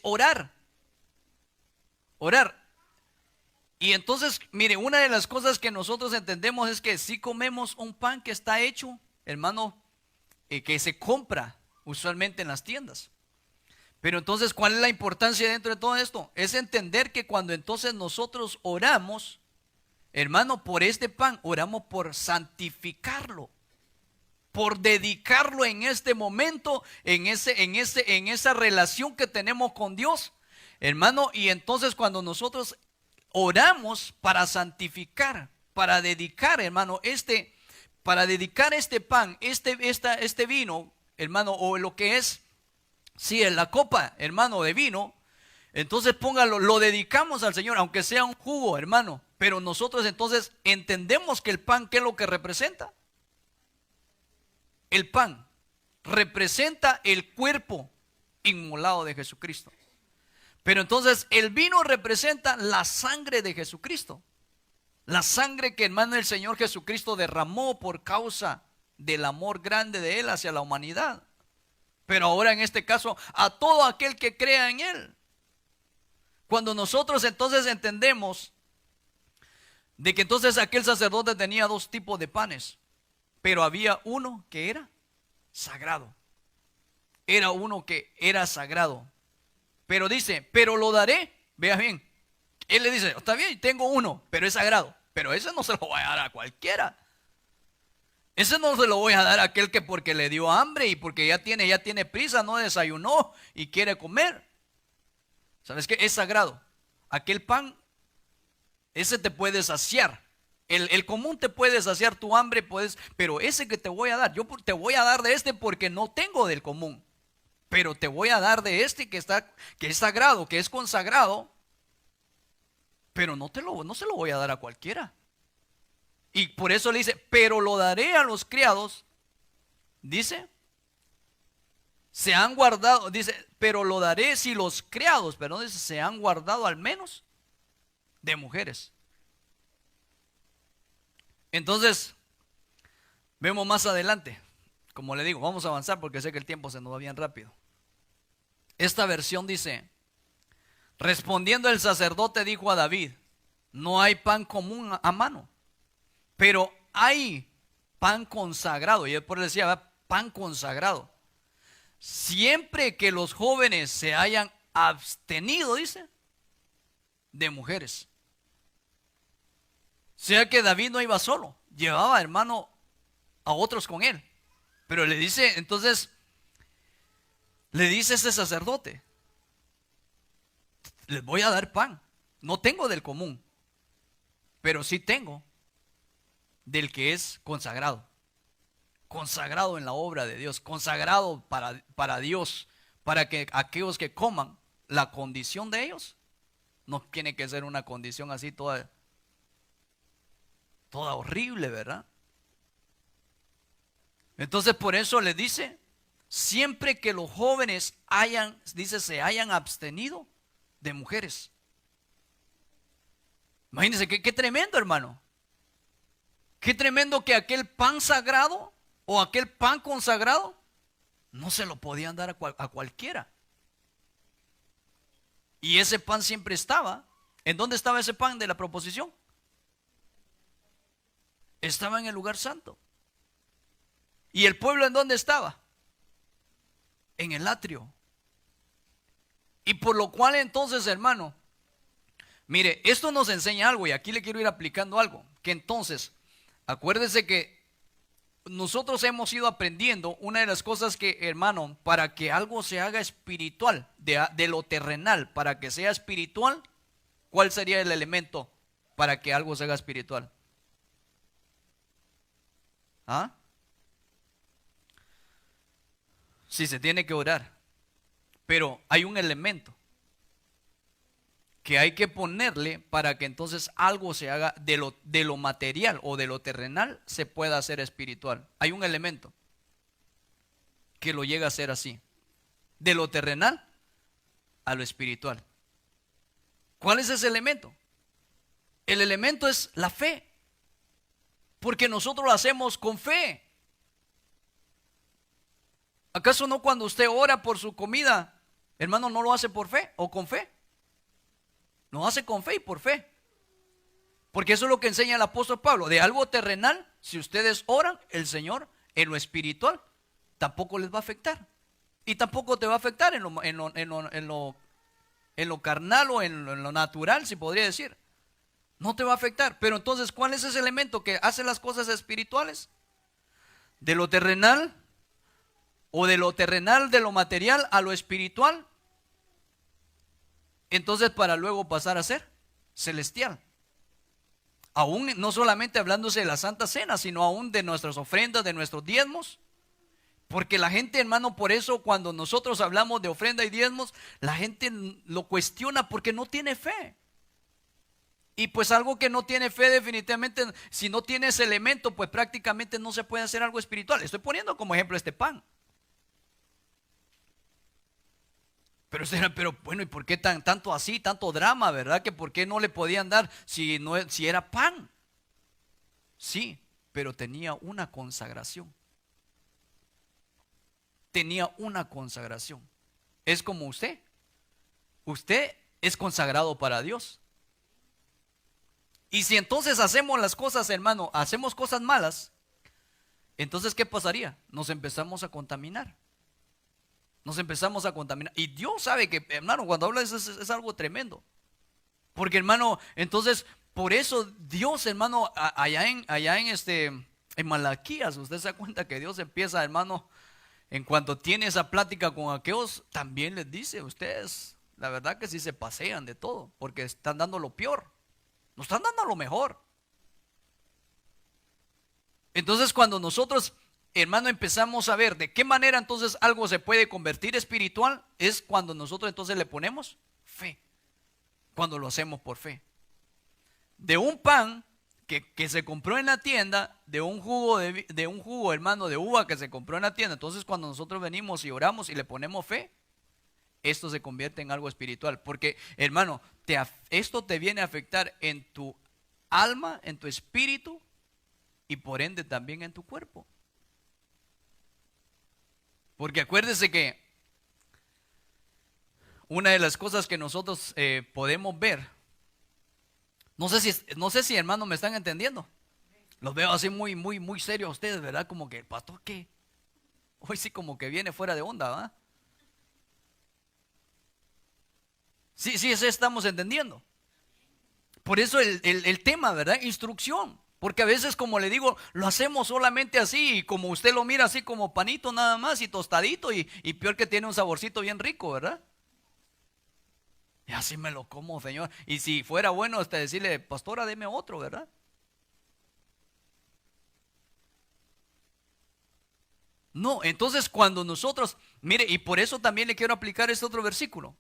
orar. Orar. Y entonces, mire, una de las cosas que nosotros entendemos es que si comemos un pan que está hecho, hermano, que se compra usualmente en las tiendas. Pero entonces, ¿cuál es la importancia dentro de todo esto? Es entender que cuando entonces nosotros oramos, hermano, por este pan, oramos por santificarlo, por dedicarlo en este momento, en esa relación que tenemos con Dios, hermano. Y entonces cuando nosotros oramos para santificar, para dedicar, hermano, para dedicar este pan, este vino, hermano, o lo que es, sí, en la copa, hermano, de vino, entonces póngalo, lo dedicamos al Señor, aunque sea un jugo, hermano. Pero nosotros entonces entendemos que el pan, ¿qué es lo que representa? El pan representa el cuerpo inmolado de Jesucristo. Pero entonces el vino representa la sangre de Jesucristo. La sangre que, hermano, el Señor Jesucristo derramó por causa del amor grande de Él hacia la humanidad. Pero ahora en este caso, a todo aquel que crea en Él. Cuando nosotros entonces entendemos de que entonces aquel sacerdote tenía dos tipos de panes, pero había uno que era sagrado. Era uno que era sagrado. Pero dice, pero lo daré, vea bien. Él le dice, está bien, tengo uno, pero es sagrado. Pero ese no se lo voy a dar a cualquiera. Ese no se lo voy a dar a aquel que porque le dio hambre y porque ya tiene prisa, no desayunó y quiere comer. ¿Sabes qué? Es sagrado. Aquel pan, ese te puede saciar. El común te puede saciar tu hambre, pero ese que te voy a dar, yo te voy a dar de este porque no tengo del común. Pero te voy a dar de este que es sagrado, que es consagrado. Pero no se lo voy a dar a cualquiera. Y por eso le dice, pero lo daré a los criados. Dice, se han guardado, dice, pero lo daré si los criados, pero dice, se han guardado al menos de mujeres. Entonces, vemos más adelante. Como le digo, vamos a avanzar porque sé que el tiempo se nos va bien rápido. Esta versión dice, respondiendo el sacerdote dijo a David, no hay pan común a mano, pero hay pan consagrado. Y después le decía, pan consagrado. Siempre que los jóvenes se hayan abstenido, dice, de mujeres. O sea que David no iba solo, llevaba, hermano, a otros con él. Pero le dice, entonces, le dice ese sacerdote, les voy a dar pan. No tengo del común, pero sí tengo del que es consagrado. Consagrado en la obra de Dios, consagrado para Dios, para que aquellos que coman, la condición de ellos no tiene que ser una condición así toda horrible, ¿verdad? Entonces por eso le dice, siempre que los jóvenes se hayan abstenido de mujeres. Imagínense qué tremendo, hermano. Qué tremendo que aquel pan sagrado o aquel pan consagrado no se lo podían dar a cualquiera. Y ese pan siempre estaba. ¿En dónde estaba ese pan de la proposición? Estaba en el lugar santo. ¿Y el pueblo en dónde estaba? En el atrio. Y por lo cual entonces, hermano, Mire, esto nos enseña algo y aquí le quiero ir aplicando algo. Que entonces, acuérdese que nosotros hemos ido aprendiendo una de las cosas que, hermano, para que algo se haga espiritual, de lo terrenal, para que sea espiritual, ¿cuál sería el elemento para que algo se haga espiritual? ¿Ah? Sí, se tiene que orar, pero hay un elemento que hay que ponerle para que entonces algo se haga de lo material o de lo terrenal se pueda hacer espiritual. Hay un elemento que lo llega a ser así, de lo terrenal a lo espiritual. ¿Cuál es ese elemento? El elemento es la fe, porque nosotros lo hacemos con fe. ¿Acaso no cuando usted ora por su comida, hermano, no lo hace por fe o con fe? Lo hace con fe y por fe. Porque eso es lo que enseña el apóstol Pablo. De algo terrenal, si ustedes oran, el Señor en lo espiritual tampoco les va a afectar. Y tampoco te va a afectar en lo carnal o en lo natural, si podría decir. No te va a afectar. Pero entonces, ¿cuál es ese elemento que hace las cosas espirituales? De lo terrenal o de lo terrenal, de lo material a lo espiritual. Entonces para luego pasar a ser celestial. Aún no solamente hablándose de la Santa Cena, sino aún de nuestras ofrendas, de nuestros diezmos. Porque la gente, hermano, por eso cuando nosotros hablamos de ofrenda y diezmos, la gente lo cuestiona porque no tiene fe. Y pues algo que no tiene fe definitivamente, si no tiene ese elemento, pues prácticamente no se puede hacer algo espiritual. Estoy poniendo como ejemplo este pan. Pero bueno, ¿y por qué tanto así, tanto drama, verdad? Que por qué no le podían dar si era pan. Sí, pero tenía una consagración. Tenía una consagración. Es como usted. Usted es consagrado para Dios. Y si entonces hacemos las cosas, hermano, hacemos cosas malas, entonces ¿qué pasaría? Nos empezamos a contaminar. Nos empezamos a contaminar. Y Dios sabe que, hermano, cuando habla es algo tremendo. Porque, hermano, entonces, por eso Dios, hermano, allá en Malaquías, usted se da cuenta que Dios empieza, hermano, en cuanto tiene esa plática con aquellos, también les dice, ustedes, la verdad que sí se pasean de todo, porque están dando lo peor. No están dando lo mejor. Entonces, cuando nosotros, hermano, empezamos a ver de qué manera entonces algo se puede convertir espiritual, es cuando nosotros entonces le ponemos fe, cuando lo hacemos por fe. De un pan que se compró en la tienda, de un jugo, hermano, de uva que se compró en la tienda, entonces cuando nosotros venimos y oramos y le ponemos fe, esto se convierte en algo espiritual. Porque, hermano, esto te viene a afectar en tu alma, en tu espíritu y por ende también en tu cuerpo. Porque acuérdese que una de las cosas que nosotros podemos ver, no sé si hermano me están entendiendo. Los veo así muy serios a ustedes, ¿verdad? Como que el pastor, ¿qué? Hoy sí como que viene fuera de onda, ¿verdad? Sí, estamos entendiendo. Por eso el tema, ¿verdad? Instrucción. Porque a veces, como le digo, lo hacemos solamente así, y como usted lo mira así como panito nada más y tostadito y peor que tiene un saborcito bien rico, ¿verdad? Y así me lo como, Señor. Y si fuera bueno hasta decirle, pastora, deme otro, ¿verdad? No, entonces cuando nosotros, mire, y por eso también le quiero aplicar este otro versículo.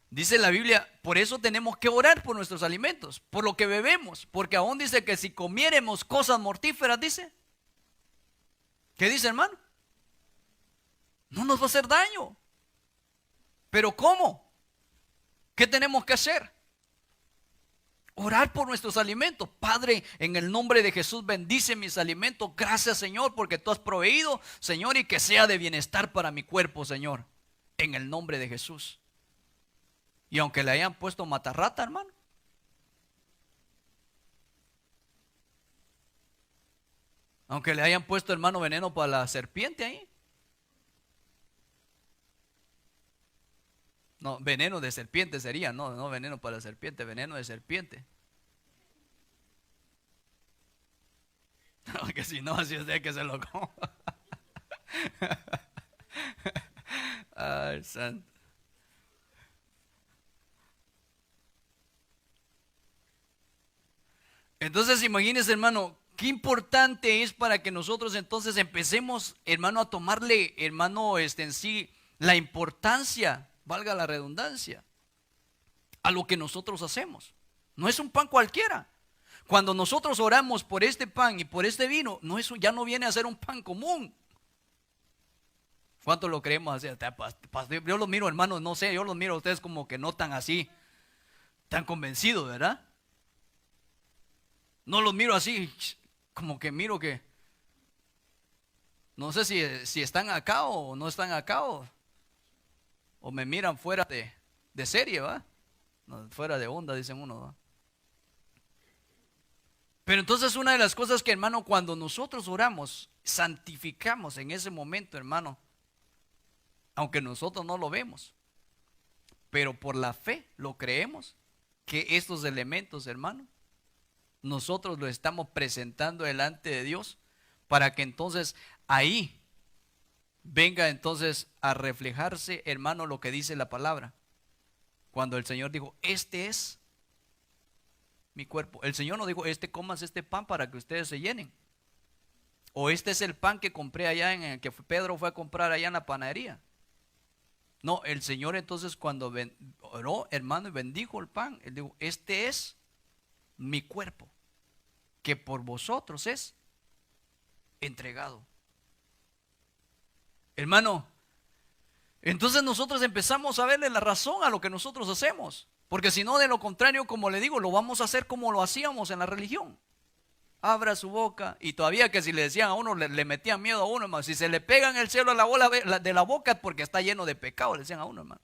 Dice la Biblia, por eso tenemos que orar por nuestros alimentos, por lo que bebemos, porque aún dice que si comiéremos cosas mortíferas, dice. ¿Qué dice, hermano? No nos va a hacer daño. ¿Pero cómo? ¿Qué tenemos que hacer? Orar por nuestros alimentos. Padre, en el nombre de Jesús, bendice mis alimentos. Gracias, Señor, porque tú has proveído, Señor, y que sea de bienestar para mi cuerpo, Señor. En el nombre de Jesús. Y aunque le hayan puesto matarrata, hermano. Aunque le hayan puesto, hermano, veneno para la serpiente ahí. No, veneno de serpiente sería, no veneno para serpiente, veneno de serpiente. Que si no, así es de que se lo coma. Ay, santo. Entonces, imagínense, hermano, qué importante es para que nosotros entonces empecemos, hermano, a tomarle, hermano, en sí, la importancia, valga la redundancia, a lo que nosotros hacemos. No es un pan cualquiera. Cuando nosotros oramos por este pan y por este vino, no es, ya no viene a ser un pan común. ¿Cuánto lo creemos así? Yo los miro, hermanos, no sé, yo los miro a ustedes como que no tan así, tan convencidos, ¿verdad? No los miro así, como que miro que, no sé si están acá o no están acá, o me miran fuera de serie, ¿va? No, fuera de onda, dicen uno, ¿va? Pero entonces una de las cosas que, hermano, cuando nosotros oramos, santificamos en ese momento, hermano, aunque nosotros no lo vemos, pero por la fe lo creemos, que estos elementos, hermano, nosotros lo estamos presentando delante de Dios para que entonces ahí venga entonces a reflejarse, hermano, lo que dice la palabra. Cuando el Señor dijo, este es mi cuerpo. El Señor no dijo, comas este pan para que ustedes se llenen. O este es el pan que compré allá en el que Pedro fue a comprar allá en la panadería. No, el Señor entonces cuando oró, hermano, y bendijo el pan, Él dijo, este es mi cuerpo, que por vosotros es entregado. Hermano, entonces nosotros empezamos a verle la razón a lo que nosotros hacemos. Porque si no, de lo contrario, como le digo, lo vamos a hacer como lo hacíamos en la religión. Abra su boca. Y todavía que si le decían a uno, le metían miedo a uno, hermano. Si se le pega en el cielo a la bola de la boca es porque está lleno de pecado, le decían a uno, hermano.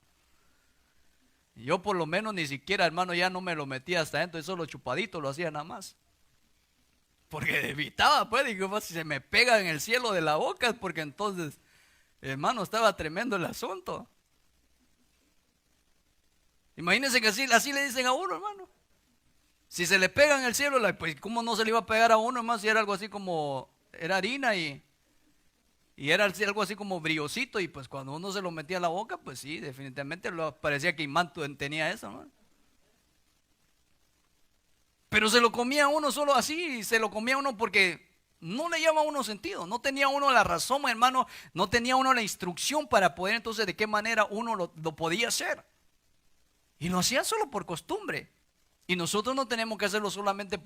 Y yo por lo menos ni siquiera, hermano, ya no me lo metía hasta adentro, eso lo chupadito lo hacía nada más. Porque evitaba, pues, digo, si se me pega en el cielo de la boca es porque entonces, hermano, estaba tremendo el asunto. Imagínense que así le dicen a uno, hermano. Si se le pega en el cielo, pues cómo no se le iba a pegar a uno, hermano, si era algo así como, era harina y era algo así como brillosito, y pues cuando uno se lo metía a la boca, pues sí, definitivamente parecía que imán tenía eso, ¿no? Pero se lo comía uno solo así, se lo comía uno porque no le llevaba a uno sentido, no tenía uno la razón, hermano, no tenía uno la instrucción para poder entonces de qué manera uno lo podía hacer. Y lo hacía solo por costumbre. Y nosotros no tenemos que hacerlo solamente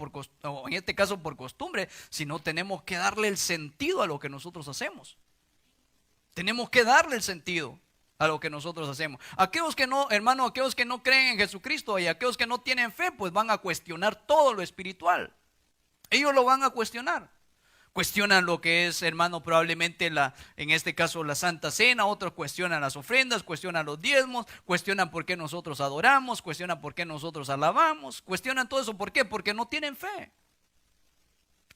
o en este caso por costumbre, sino tenemos que darle el sentido a lo que nosotros hacemos. Tenemos que darle el sentido a lo que nosotros hacemos. Aquellos que no, hermano, aquellos que no creen en Jesucristo y aquellos que no tienen fe, pues van a cuestionar todo lo espiritual. Ellos lo van a cuestionar. Cuestionan lo que es, hermano, probablemente en este caso la Santa Cena. Otros cuestionan las ofrendas, cuestionan los diezmos, cuestionan por qué nosotros adoramos, cuestionan por qué nosotros alabamos, cuestionan todo eso. ¿Por qué? Porque no tienen fe.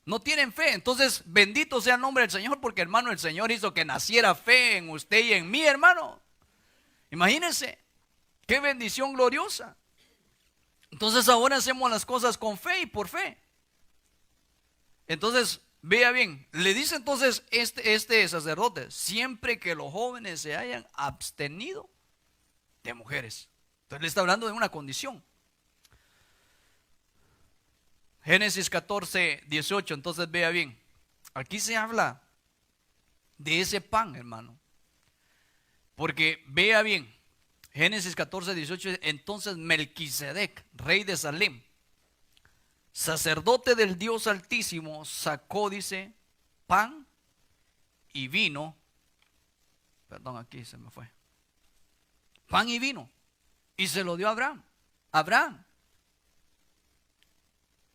No tienen fe. Entonces, bendito sea el nombre del Señor, porque, hermano, el Señor hizo que naciera fe en usted y en mí, hermano. Imagínense, qué bendición gloriosa. Entonces ahora hacemos las cosas con fe y por fe. Entonces, vea bien, le dice entonces este sacerdote, siempre que los jóvenes se hayan abstenido de mujeres. Entonces le está hablando de una condición. Génesis 14, 18, entonces vea bien. Aquí se habla de ese pan, hermano. Porque vea bien, Génesis 14, 18, entonces Melquisedec, rey de Salem, sacerdote del Dios Altísimo, sacó, dice, pan y vino. Perdón, aquí se me fue. Pan y vino. Y se lo dio a Abraham. Abraham.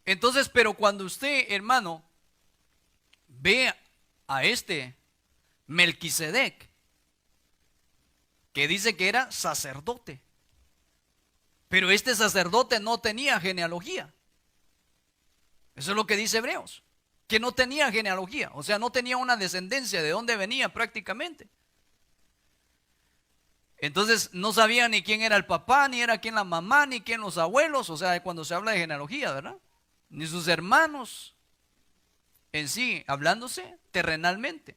Entonces, pero cuando usted, hermano, ve a este Melquisedec, que dice que era sacerdote, pero este sacerdote no tenía genealogía. Eso es lo que dice Hebreos, que no tenía genealogía, o sea, no tenía una descendencia de dónde venía prácticamente. Entonces no sabían ni quién era el papá, ni era quién la mamá, ni quién los abuelos, o sea, cuando se habla de genealogía, ¿verdad? Ni sus hermanos en sí, hablándose terrenalmente.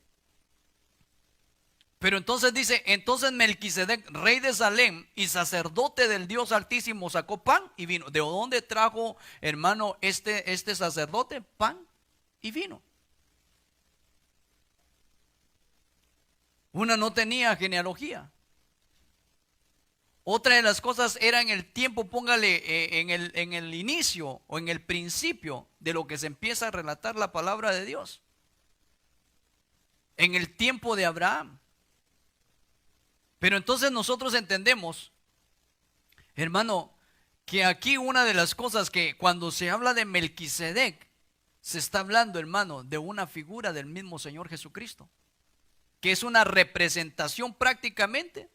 Pero entonces dice, entonces Melquisedec, rey de Salem y sacerdote del Dios Altísimo, sacó pan y vino. ¿De dónde trajo, hermano, este sacerdote? Pan y vino. Una no tenía genealogía. Otra de las cosas era en el tiempo, póngale en el inicio o en el principio de lo que se empieza a relatar la palabra de Dios. En el tiempo de Abraham. Pero entonces nosotros entendemos, hermano, que aquí una de las cosas que cuando se habla de Melquisedec, se está hablando, hermano, de una figura del mismo Señor Jesucristo, que es una representación prácticamente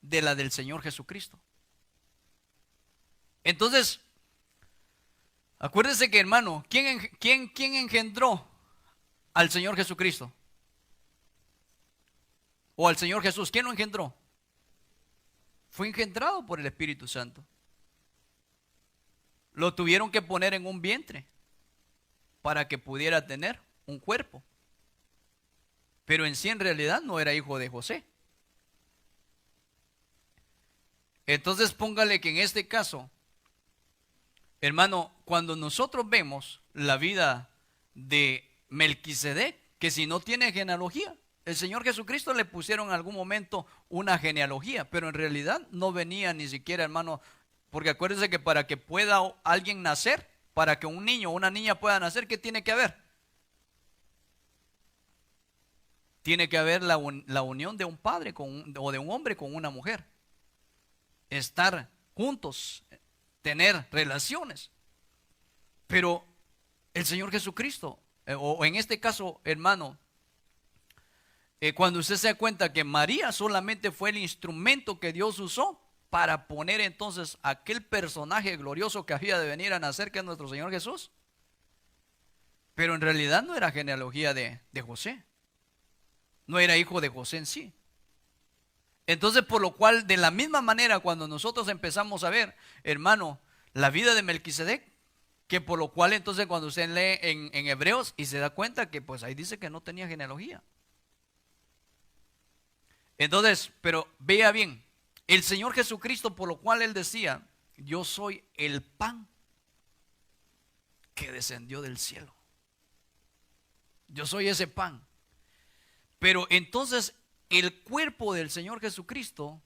de la del Señor Jesucristo. Entonces, acuérdese que, hermano, ¿quién engendró al Señor Jesucristo? O al Señor Jesús, ¿quién lo engendró? Fue engendrado por el Espíritu Santo. Lo tuvieron que poner en un vientre para que pudiera tener un cuerpo. Pero en sí, en realidad, no era hijo de José. Entonces póngale que en este caso, hermano, cuando nosotros vemos la vida de Melquisedec, que si no tiene genealogía, el Señor Jesucristo le pusieron en algún momento una genealogía, pero en realidad no venía ni siquiera, hermano, porque acuérdense que para que pueda alguien nacer, para que un niño o una niña pueda nacer, ¿qué tiene que haber? Tiene que haber la unión de un padre o de un hombre con una mujer. Estar juntos, tener relaciones. Pero el Señor Jesucristo, o en este caso, hermano, cuando usted se da cuenta que María solamente fue el instrumento que Dios usó para poner entonces aquel personaje glorioso que había de venir a nacer, que es nuestro Señor Jesús. Pero en realidad no era genealogía de José. No era hijo de José en sí. Entonces, por lo cual, de la misma manera, cuando nosotros empezamos a ver, hermano, la vida de Melquisedec, que por lo cual entonces cuando usted lee en Hebreos y se da cuenta que pues ahí dice que no tenía genealogía. Entonces, pero vea bien, el Señor Jesucristo, por lo cual Él decía, yo soy el pan que descendió del cielo. Yo soy ese pan. Pero entonces el cuerpo del Señor Jesucristo,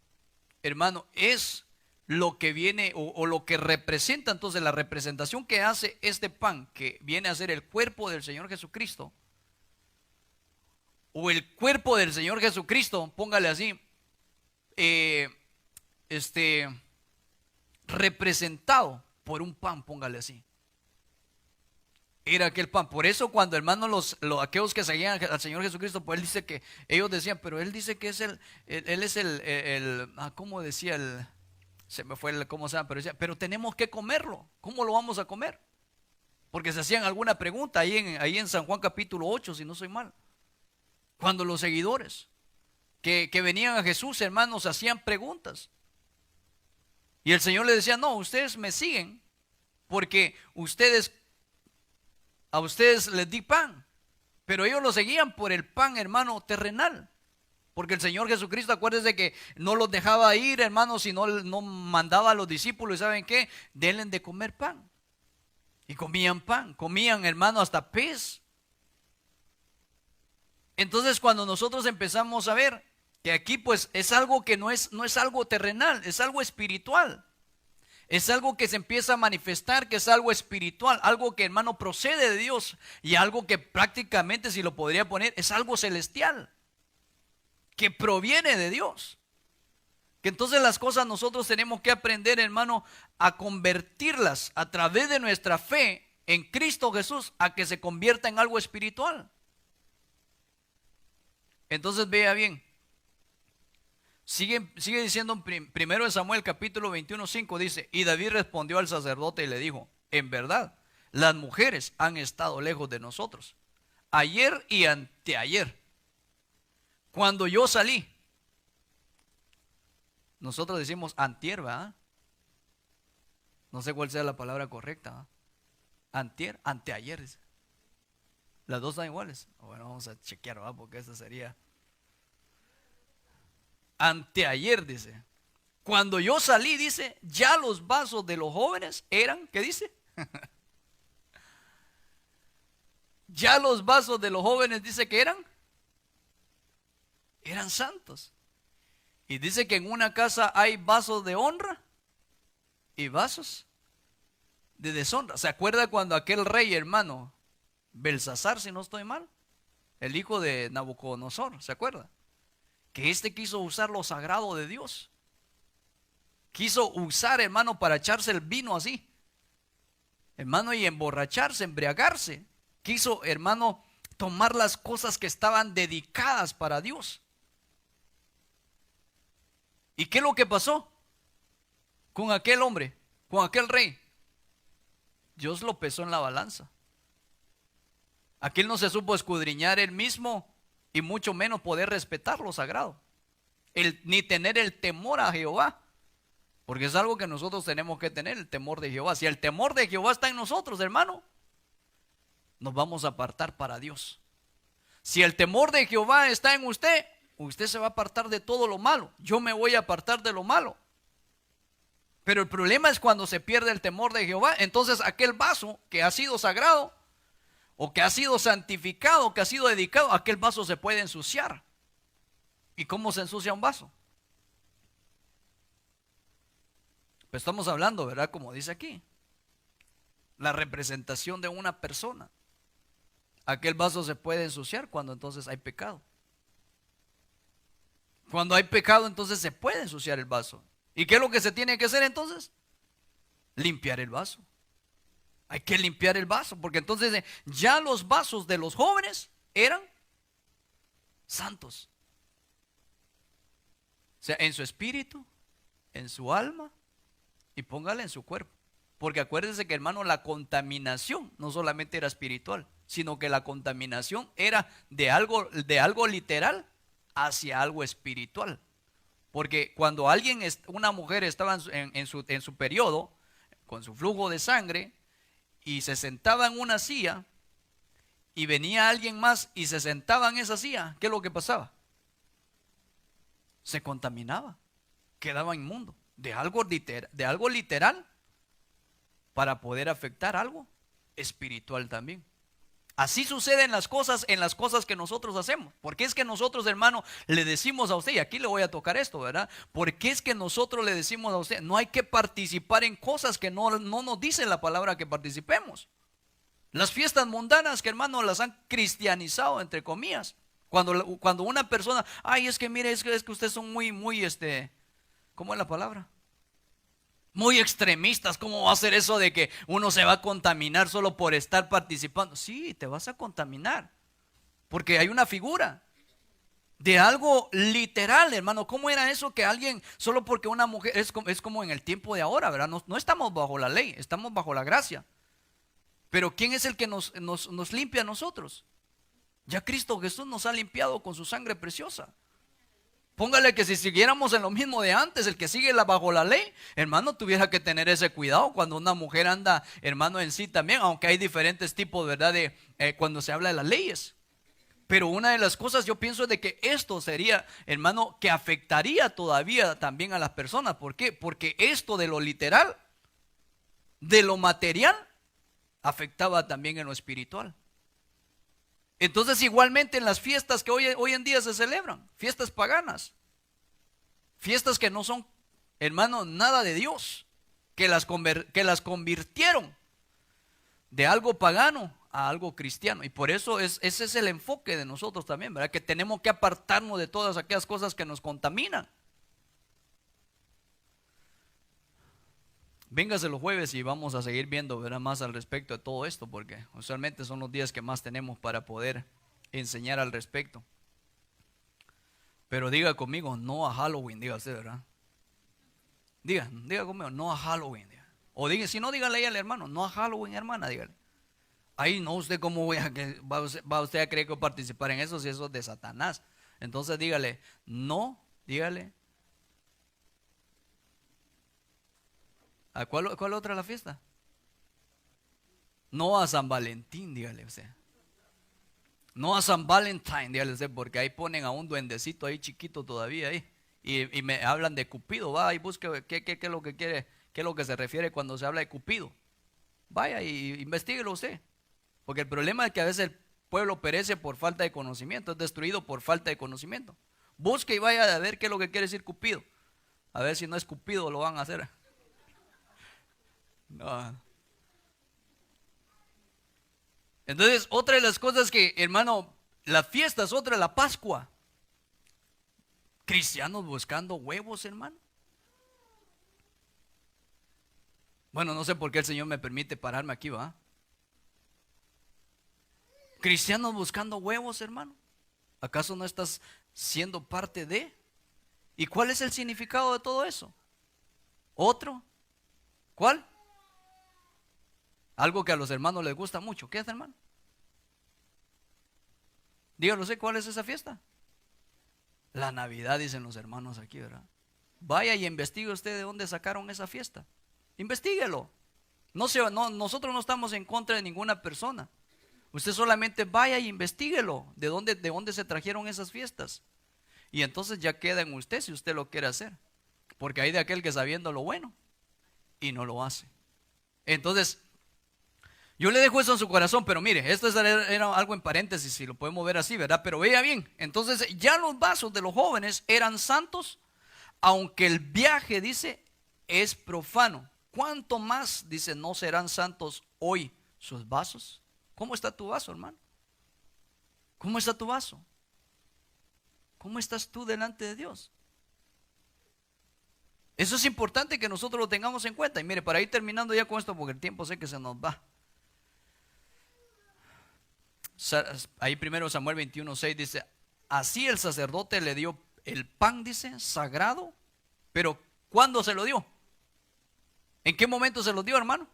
hermano, es lo que viene o lo que representa, entonces la representación que hace este pan, que viene a ser el cuerpo del Señor Jesucristo, o el cuerpo del Señor Jesucristo, póngale así, representado por un pan, póngale así. Era aquel pan. Por eso cuando, hermanos, aquellos que seguían al Señor Jesucristo, pues Él dice que, ellos decían, pero Él dice que es Él es ¿cómo decía? Se me fue ¿cómo se llama? Pero decía, pero tenemos que comerlo. ¿Cómo lo vamos a comer? Porque se hacían alguna pregunta ahí en San Juan capítulo 8, si no soy mal. Cuando los seguidores que venían a Jesús, hermanos, hacían preguntas. Y el Señor les decía, no, ustedes me siguen porque a ustedes les di pan, pero ellos lo seguían por el pan, hermano, terrenal. Porque el Señor Jesucristo, acuérdense que no los dejaba ir, hermanos, sino no mandaba a los discípulos, ¿saben qué? Denle de comer pan. Y comían pan, comían, hermano, hasta pez. Entonces cuando nosotros empezamos a ver que aquí pues es algo que no es algo terrenal, es algo espiritual. Es algo que se empieza a manifestar, que es algo espiritual, algo que, hermano, procede de Dios y algo que prácticamente, si lo podría poner, es algo celestial, que proviene de Dios. Que entonces las cosas nosotros tenemos que aprender, hermano, a convertirlas a través de nuestra fe en Cristo Jesús, a que se convierta en algo espiritual. Entonces vea bien. Sigue diciendo en 1 Samuel capítulo 21:5, dice, y David respondió al sacerdote y le dijo, en verdad, las mujeres han estado lejos de nosotros, ayer y anteayer, cuando yo salí, Nosotros decimos antier, ¿verdad? No sé cuál sea la palabra correcta, ¿verdad? Antier, anteayer, dice. Las dos están iguales. Bueno, vamos a chequear, ¿verdad? Porque esta sería anteayer, dice. Cuando yo salí, dice, ya los vasos de los jóvenes eran, ¿qué dice? Ya los vasos de los jóvenes, dice que eran santos. Y dice que en una casa hay vasos de honra y vasos de deshonra. ¿Se acuerda cuando aquel rey, hermano, Belsasar, si no estoy mal, el hijo de Nabucodonosor, ¿se acuerda? Que quiso usar lo sagrado de Dios. Quiso usar, hermano, para echarse el vino así, hermano, y emborracharse, embriagarse. Quiso, hermano, tomar las cosas que estaban dedicadas para Dios. ¿Y qué es lo que pasó con aquel hombre, con aquel rey? Dios lo pesó en la balanza. Aquel no se supo escudriñar él mismo y mucho menos poder respetar lo sagrado, ni tener el temor a Jehová. Porque es algo que nosotros tenemos que tener, el temor de Jehová. Si el temor de Jehová está en nosotros, hermano, nos vamos a apartar para Dios. Si el temor de Jehová está en usted, usted se va a apartar de todo lo malo. Yo me voy a apartar de lo malo. Pero el problema es cuando se pierde el temor de Jehová. Entonces aquel vaso que ha sido sagrado, o que ha sido santificado, que ha sido dedicado, aquel vaso se puede ensuciar. ¿Y cómo se ensucia un vaso? Pues estamos hablando, ¿verdad? Como dice aquí, la representación de una persona. Aquel vaso se puede ensuciar cuando entonces hay pecado. Cuando hay pecado, entonces se puede ensuciar el vaso. ¿Y qué es lo que se tiene que hacer entonces? Limpiar el vaso. Hay que limpiar el vaso, porque entonces ya los vasos de los jóvenes eran santos. O sea, en su espíritu, en su alma, y póngale en su cuerpo. Porque acuérdense que, hermano, la contaminación no solamente era espiritual, sino que la contaminación era de algo literal hacia algo espiritual. Porque cuando una mujer estaba en su periodo, con su flujo de sangre, y se sentaba en una silla, y venía alguien más y se sentaba en esa silla, ¿qué es lo que pasaba? Se contaminaba, quedaba inmundo. De algo literal para poder afectar algo espiritual también. Así suceden las cosas en las cosas que nosotros hacemos. Porque es que nosotros, hermano, le decimos a usted, y aquí le voy a tocar esto, ¿verdad? Porque es que nosotros le decimos a usted, no hay que participar en cosas que no nos dice la palabra que participemos. Las fiestas mundanas que, hermano, las han cristianizado, entre comillas. Cuando una persona, ay, es que mire, es que ustedes son muy, ¿cómo es la palabra? Muy extremistas. ¿Cómo va a ser eso de que uno se va a contaminar solo por estar participando? Sí, te vas a contaminar, porque hay una figura de algo literal, hermano. ¿Cómo era eso que alguien, solo porque una mujer, es como en el tiempo de ahora, ¿verdad? No estamos bajo la ley, estamos bajo la gracia. Pero ¿quién es el que nos limpia a nosotros? Ya Cristo Jesús nos ha limpiado con su sangre preciosa. Póngale que si siguiéramos en lo mismo de antes, el que sigue bajo la ley, hermano, tuviera que tener ese cuidado cuando una mujer anda, hermano, en sí también, aunque hay diferentes tipos, ¿verdad? Cuando se habla de las leyes. Pero una de las cosas yo pienso de que esto sería, hermano, que afectaría todavía también a las personas. ¿Por qué? Porque esto de lo literal, de lo material, afectaba también en lo espiritual. Entonces igualmente en las fiestas que hoy en día se celebran, fiestas paganas, fiestas que no son, hermano, nada de Dios, que las convirtieron de algo pagano a algo cristiano. Y por eso ese es el enfoque de nosotros también, ¿verdad? Que tenemos que apartarnos de todas aquellas cosas que nos contaminan. Véngase los jueves y vamos a seguir viendo, ¿verdad?, más al respecto de todo esto, porque usualmente son los días que más tenemos para poder enseñar al respecto. Pero diga conmigo, no a Halloween, diga usted, ¿verdad? Diga conmigo, no a Halloween. Diga. O diga, si no, dígale ahí al hermano, no a Halloween, hermana, dígale. Ahí no, usted cómo va usted a creer que participar en eso si eso es de Satanás. Entonces dígale, no, dígale, ¿A cuál otra la fiesta? No a San Valentín, dígale usted. No a San Valentín, dígale usted, porque ahí ponen a un duendecito ahí chiquito todavía ahí. Y me hablan de Cupido, va y busque qué es lo que quiere, qué es lo que se refiere cuando se habla de Cupido. Vaya y investíguelo usted. Porque el problema es que a veces el pueblo perece por falta de conocimiento, es destruido por falta de conocimiento. Busque y vaya a ver qué es lo que quiere decir Cupido. A ver si no es Cupido lo van a hacer. No. Entonces, otra de las cosas que, hermano, la fiesta es otra, la Pascua. Cristianos buscando huevos, hermano. Bueno, no sé por qué el Señor me permite pararme aquí, ¿va? Cristianos buscando huevos, hermano. ¿Acaso no estás siendo parte de? ¿Y cuál es el significado de todo eso? ¿Otro? ¿Cuál? Algo que a los hermanos les gusta mucho. ¿Qué es, hermano? Díganlo, sé cuál es esa fiesta. La Navidad, dicen los hermanos aquí, ¿verdad? Vaya y investigue usted de dónde sacaron esa fiesta. Investíguelo. Nosotros no estamos en contra de ninguna persona. Usted solamente vaya y investíguelo. ¿De dónde se trajeron esas fiestas? Y entonces ya queda en usted si usted lo quiere hacer. Porque hay de aquel que sabiendo lo bueno y no lo hace. Entonces, yo le dejo eso en su corazón, pero mire, esto era algo en paréntesis, si lo podemos ver así, ¿verdad? Pero vea bien, entonces ya los vasos de los jóvenes eran santos, aunque el viaje, dice, es profano. ¿Cuánto más, dice, no serán santos hoy sus vasos? ¿Cómo está tu vaso, hermano? ¿Cómo está tu vaso? ¿Cómo estás tú delante de Dios? Eso es importante que nosotros lo tengamos en cuenta. Y mire, para ir terminando ya con esto, porque el tiempo sé que se nos va. Ahí primero Samuel 21:6 dice, así el sacerdote le dio el pan, dice, sagrado, pero ¿cuándo se lo dio? ¿En qué momento se lo dio, hermano?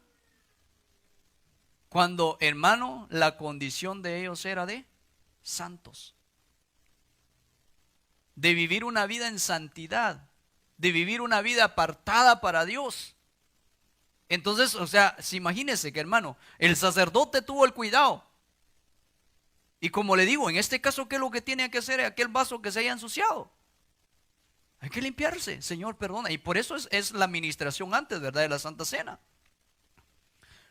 Cuando, hermano, la condición de ellos era de santos, de vivir una vida en santidad, de vivir una vida apartada para Dios. Entonces, o sea, imagínense que, hermano, el sacerdote tuvo el cuidado. Y como le digo, en este caso, ¿qué es lo que tiene que hacer aquel vaso que se haya ensuciado? Hay que limpiarse, Señor, perdona. Y por eso es la administración antes, ¿verdad?, de la Santa Cena.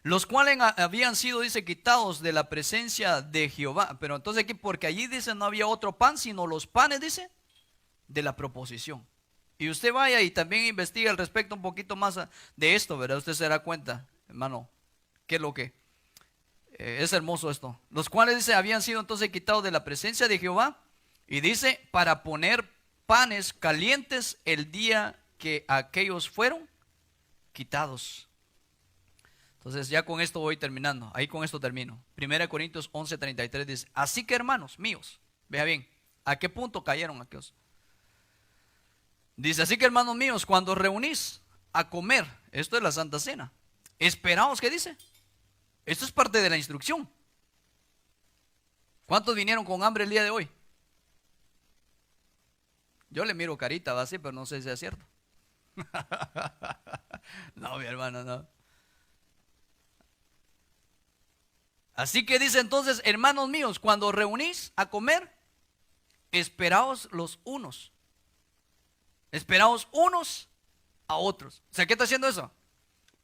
Los cuales habían sido, dice, quitados de la presencia de Jehová. Pero entonces aquí, porque allí dice no había otro pan, sino los panes, dice, de la proposición. Y usted vaya y también investiga al respecto un poquito más de esto, ¿verdad? Usted se dará cuenta, hermano, qué es lo que es hermoso esto. Los cuales, dice, habían sido entonces quitados de la presencia de Jehová. Y dice, para poner panes calientes el día que aquellos fueron quitados. Entonces ya con esto voy terminando. Ahí con esto termino. 1 Corintios 11:33 dice, así que, hermanos míos, vea bien, ¿a qué punto cayeron aquellos? Dice, así que, hermanos míos, cuando reunís a comer, esto es la Santa Cena, esperaos, ¿qué dice? Esto es parte de la instrucción. ¿Cuántos vinieron con hambre el día de hoy? Yo le miro carita, va así, pero no sé si es cierto. No, mi hermano, no. Así que dice entonces, hermanos míos, cuando reunís a comer, esperaos los unos. Esperaos unos a otros. O sea, ¿qué está haciendo eso?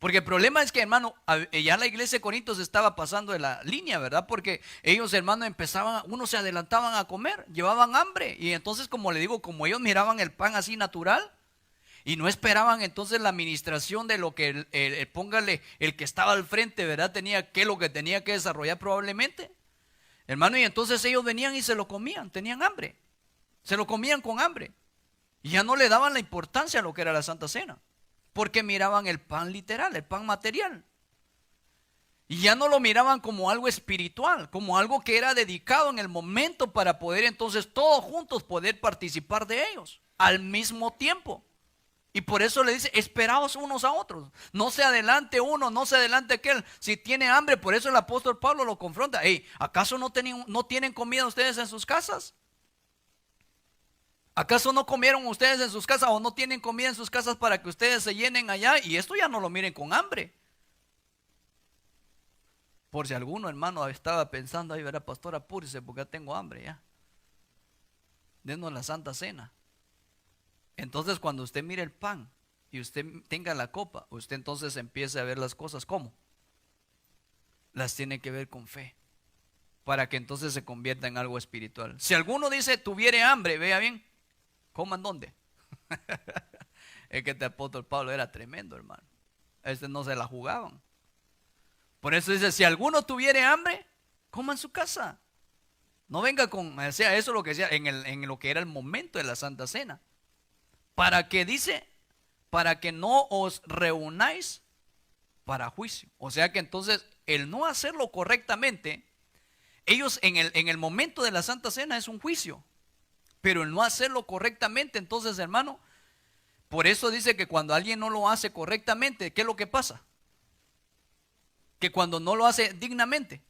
Porque el problema es que, hermano, ya la iglesia de Corintios estaba pasando de la línea, ¿verdad? Porque ellos, hermano, unos se adelantaban a comer, llevaban hambre. Y entonces, como le digo, como ellos miraban el pan así natural y no esperaban entonces la administración de lo que, póngale, el que estaba al frente, ¿verdad? Lo que tenía que desarrollar probablemente. Hermano, y entonces ellos venían y se lo comían, tenían hambre. Se lo comían con hambre. Y ya no le daban la importancia a lo que era la Santa Cena. Porque miraban el pan literal, el pan material. Y ya no lo miraban como algo espiritual, como algo que era dedicado en el momento para poder entonces todos juntos poder participar de ellos al mismo tiempo. Y por eso le dice, esperaos unos a otros. No se adelante uno, no se adelante aquel. Si tiene hambre, por eso el apóstol Pablo lo confronta. Hey, ¿acaso no tienen comida ustedes en sus casas? ¿Acaso no comieron ustedes en sus casas o no tienen comida en sus casas para que ustedes se llenen allá? Y esto ya no lo miren con hambre. Por si alguno, hermano, estaba pensando, ay, verá, pastor, apúrese porque ya tengo hambre ya. Denos la Santa Cena. Entonces, cuando usted mire el pan y usted tenga la copa, usted entonces empiece a ver las cosas, ¿cómo? Las tiene que ver con fe, para que entonces se convierta en algo espiritual. Si alguno dice, tuviere hambre, vea bien, ¿coman dónde? Es que este apóstol Pablo era tremendo, hermano. No se la jugaban. Por eso dice, si alguno tuviere hambre, coma en su casa. No venga con, o sea, eso es lo que decía en lo que era el momento de la Santa Cena. Para que dice, para que no os reunáis para juicio. O sea que entonces el no hacerlo correctamente, ellos en el momento de la Santa Cena es un juicio. Pero el no hacerlo correctamente, entonces, hermano, por eso dice que cuando alguien no lo hace correctamente, ¿qué es lo que pasa? Que cuando no lo hace dignamente,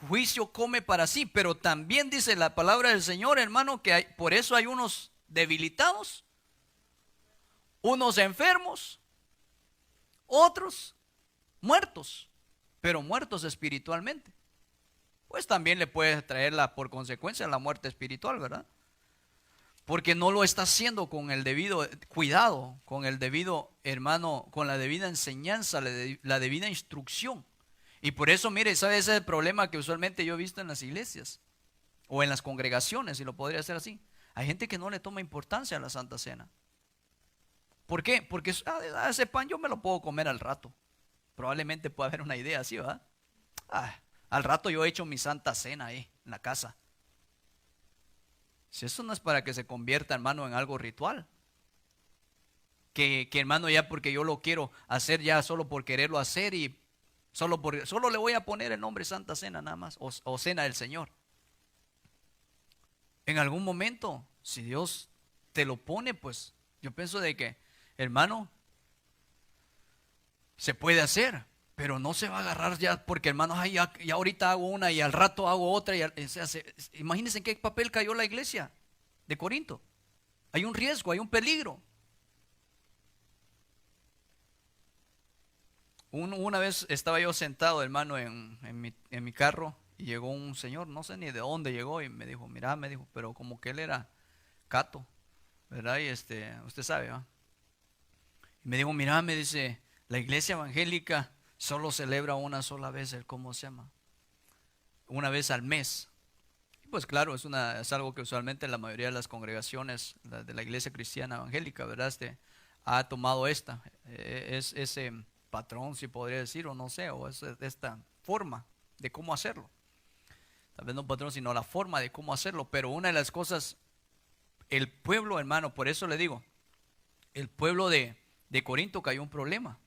juicio come para sí. Pero también dice la palabra del Señor, hermano, que por eso hay unos debilitados, unos enfermos, otros muertos, pero muertos espiritualmente. Pues también le puede traer por consecuencia la muerte espiritual, ¿verdad? Porque no lo está haciendo con el debido cuidado, con el debido, hermano, con la debida enseñanza, la debida instrucción. Y por eso, mire, ¿sabe? Ese es el problema que usualmente yo he visto en las iglesias o en las congregaciones, si lo podría hacer así. Hay gente que no le toma importancia a la Santa Cena. ¿Por qué? Porque ese pan yo me lo puedo comer al rato. Probablemente pueda haber una idea así, ¿verdad? Al rato yo he hecho mi Santa Cena ahí en la casa. Si eso no es para que se convierta, hermano, en algo ritual. Que hermano, ya porque yo lo quiero hacer ya solo por quererlo hacer y solo le voy a poner el nombre Santa Cena nada más, o Cena del Señor. En algún momento, si Dios te lo pone, pues yo pienso de que, hermano, se puede hacer, pero no se va a agarrar ya porque, hermano, ay, ya ahorita hago una y al rato hago otra. Imagínense en qué papel cayó la iglesia de Corinto. Hay un riesgo, hay un peligro. Una vez estaba yo sentado, hermano, en mi carro y llegó un señor, no sé ni de dónde llegó, y me dijo, mira, me dijo, pero como que él era cato, ¿verdad? Y usted sabe, ¿va? Y me dijo, mira, me dice, la iglesia evangélica solo celebra una sola vez ¿cómo se llama? Una vez al mes. Y pues claro, es algo que usualmente la mayoría de las congregaciones de la iglesia cristiana evangélica, ¿verdad? Ha tomado ese patrón, si podría decir, o no sé, o esta forma de cómo hacerlo. Tal vez no patrón, sino la forma de cómo hacerlo. Pero una de las cosas, el pueblo, hermano, por eso le digo, el pueblo de Corinto cayó un problema.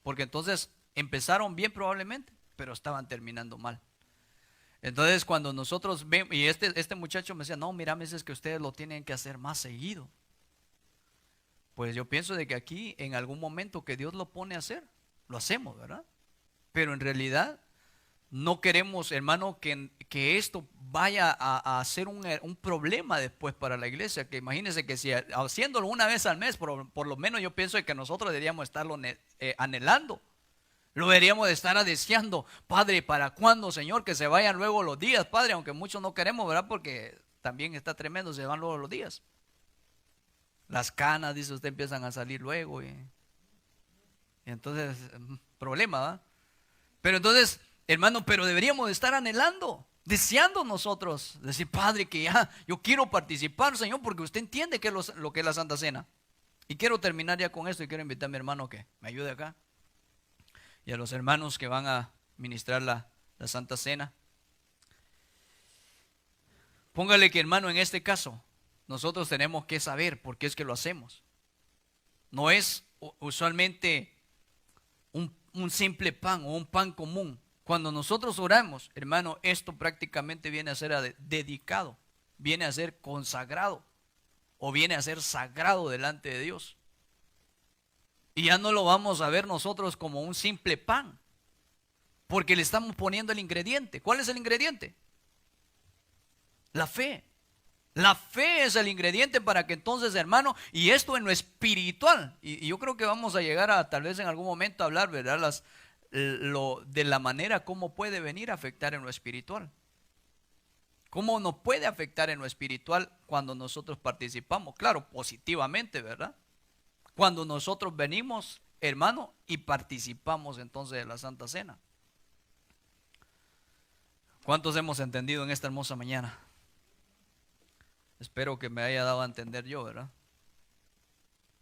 Porque entonces empezaron bien probablemente, pero estaban terminando mal. Entonces cuando nosotros vemos, y este muchacho me decía, no, mira, me dices que ustedes lo tienen que hacer más seguido. Pues yo pienso de que aquí en algún momento que Dios lo pone a hacer, lo hacemos, ¿verdad? Pero en realidad no queremos, hermano, que esto vaya a ser un problema después para la iglesia. Que imagínense que si haciéndolo una vez al mes, por lo menos yo pienso que nosotros deberíamos estarlo anhelando. Lo deberíamos de estar deseando. Padre, ¿para cuándo, Señor? Que se vayan luego los días, Padre, aunque muchos no queremos, ¿verdad? Porque también está tremendo, se van luego los días. Las canas, dice usted, empiezan a salir luego. Y entonces, problema, ¿verdad? Pero entonces, hermano, pero deberíamos de estar anhelando, deseando nosotros, decir, Padre, que ya yo quiero participar, Señor, porque usted entiende que es lo que es la Santa Cena. Y quiero terminar ya con esto y quiero invitar a mi hermano que me ayude acá. Y a los hermanos que van a ministrar la Santa Cena. Póngale que, hermano, en este caso, nosotros tenemos que saber por qué es que lo hacemos. No es usualmente un simple pan o un pan común. Cuando nosotros oramos, hermano, esto prácticamente viene a ser dedicado, viene a ser consagrado o viene a ser sagrado delante de Dios. Y ya no lo vamos a ver nosotros como un simple pan, porque le estamos poniendo el ingrediente. ¿Cuál es el ingrediente? La fe. La fe es el ingrediente para que entonces, hermano, y esto en lo espiritual, y yo creo que vamos a llegar a tal vez en algún momento a hablar, ¿verdad? De la manera como puede venir a afectar en lo espiritual. ¿Cómo nos puede afectar en lo espiritual cuando nosotros participamos? Claro, positivamente, ¿verdad? Cuando nosotros venimos, hermano, y participamos entonces de la Santa Cena. ¿Cuántos hemos entendido en esta hermosa mañana? Espero que me haya dado a entender yo, ¿verdad?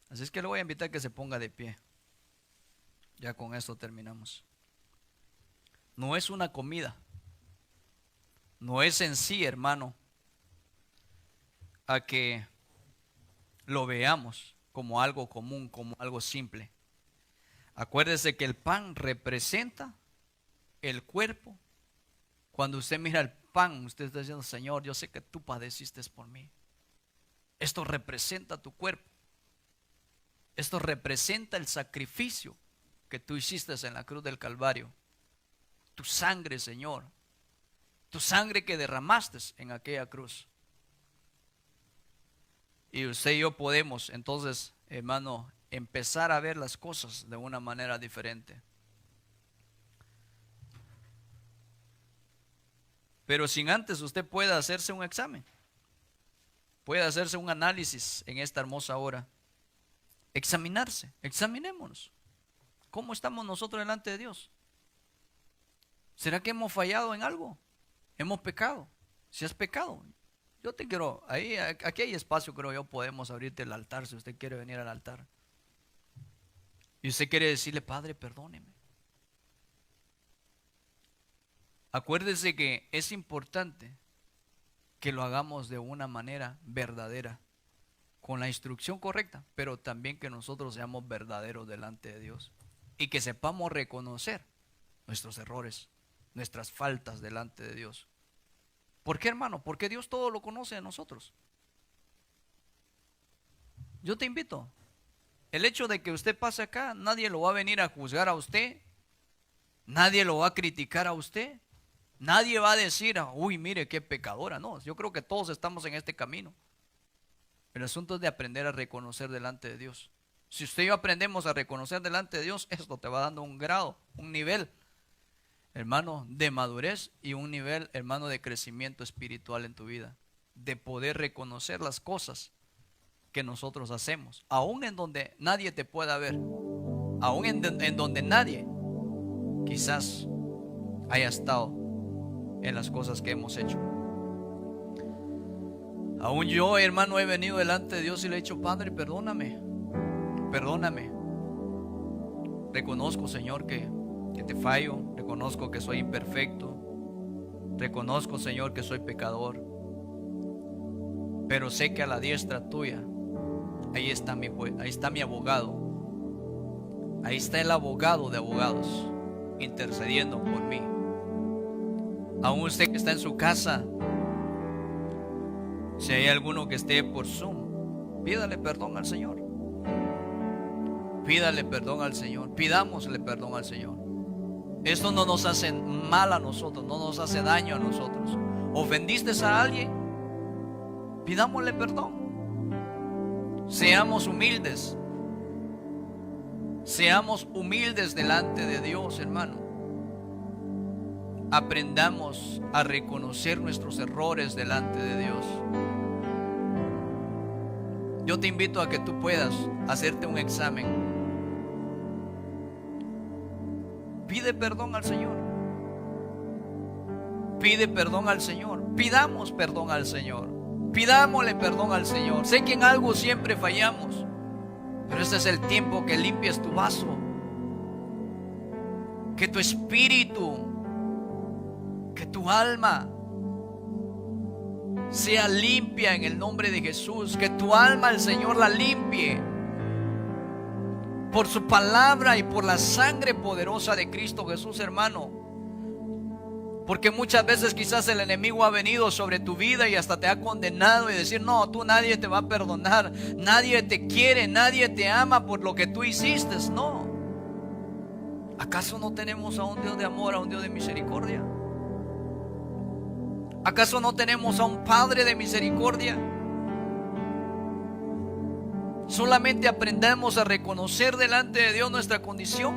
Así es que le voy a invitar a que se ponga de pie. Ya con esto terminamos. No es una comida. No es en sí, hermano, a que lo veamos como algo común, como algo simple. Acuérdese que el pan representa el cuerpo. Cuando usted mira el pan, usted está diciendo, Señor, yo sé que tú padeciste por mí. Esto representa tu cuerpo. Esto representa el sacrificio que tú hiciste en la cruz del Calvario. Tu sangre, Señor. Tu sangre que derramaste en aquella cruz. Y usted y yo podemos entonces, hermano, empezar a ver las cosas de una manera diferente. Pero sin antes usted pueda hacerse un examen. Puede hacerse un análisis en esta hermosa hora. Examinarse, examinémonos. ¿Cómo estamos nosotros delante de Dios? ¿Será que hemos fallado en algo? ¿Hemos pecado? Si has pecado, yo te quiero, aquí hay espacio, creo yo, podemos abrirte el altar si usted quiere venir al altar. Y usted quiere decirle, Padre, perdóneme. Acuérdese que es importante que lo hagamos de una manera verdadera, con la instrucción correcta, pero también que nosotros seamos verdaderos delante de Dios y que sepamos reconocer nuestros errores, nuestras faltas delante de Dios. ¿Por qué, hermano? Porque Dios todo lo conoce de nosotros. Yo te invito, el hecho de que usted pase acá, nadie lo va a venir a juzgar a usted, nadie lo va a criticar a usted, nadie va a decir, uy, mire qué pecadora. No, yo creo que todos estamos en este camino. El asunto es de aprender a reconocer delante de Dios. Si usted y yo aprendemos a reconocer delante de Dios, esto te va dando un grado, un nivel, hermano, de madurez y un nivel, hermano, de crecimiento espiritual en tu vida. De poder reconocer las cosas que nosotros hacemos, aún en donde nadie te pueda ver, aún en donde nadie quizás haya estado en las cosas que hemos hecho. Aún yo, hermano, he venido delante de Dios y le he dicho, Padre, perdóname, perdóname. Reconozco, Señor, que te fallo, reconozco que soy imperfecto, reconozco, Señor, que soy pecador, pero sé que a la diestra tuya, ahí está mi abogado, ahí está el abogado de abogados, intercediendo por mí. Aún usted que está en su casa, si hay alguno que esté por Zoom, pídale perdón al Señor. Pídale perdón al Señor. Pidámosle perdón al Señor. Esto no nos hace mal a nosotros, no nos hace daño a nosotros. ¿Ofendiste a alguien? Pidámosle perdón. Seamos humildes. Seamos humildes delante de Dios, hermano. Aprendamos a reconocer nuestros errores delante de Dios. Yo te invito a que tú puedas hacerte un examen. Pide perdón al Señor. Pide perdón al Señor. Pidamos perdón al Señor. Pidámosle perdón al Señor. Sé que en algo siempre fallamos, pero este es el tiempo que limpies tu vaso. Que tu espíritu, que tu alma sea limpia en el nombre de Jesús. Que tu alma el Señor la limpie por su palabra y por la sangre poderosa de Cristo Jesús, hermano. Porque muchas veces quizás el enemigo ha venido sobre tu vida y hasta te ha condenado y decir, no, tú nadie te va a perdonar, nadie te quiere, nadie te ama por lo que tú hiciste. No. ¿Acaso no tenemos a un Dios de amor, a un Dios de misericordia? ¿Acaso no tenemos a un Padre de misericordia? Solamente aprendamos a reconocer delante de Dios nuestra condición.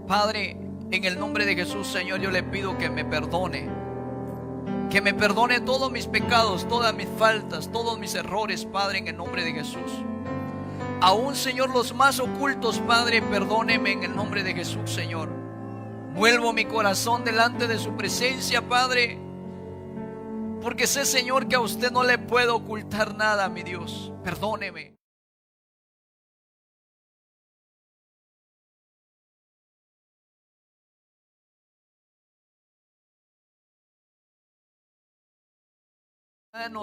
Padre, en el nombre de Jesús, Señor, yo le pido que me perdone. Que me perdone todos mis pecados, todas mis faltas, todos mis errores, Padre, en el nombre de Jesús. Aún, Señor, los más ocultos, Padre, perdóneme en el nombre de Jesús, Señor. Vuelvo mi corazón delante de su presencia, Padre, porque sé, Señor, que a usted no le puedo ocultar nada, mi Dios. Perdóneme.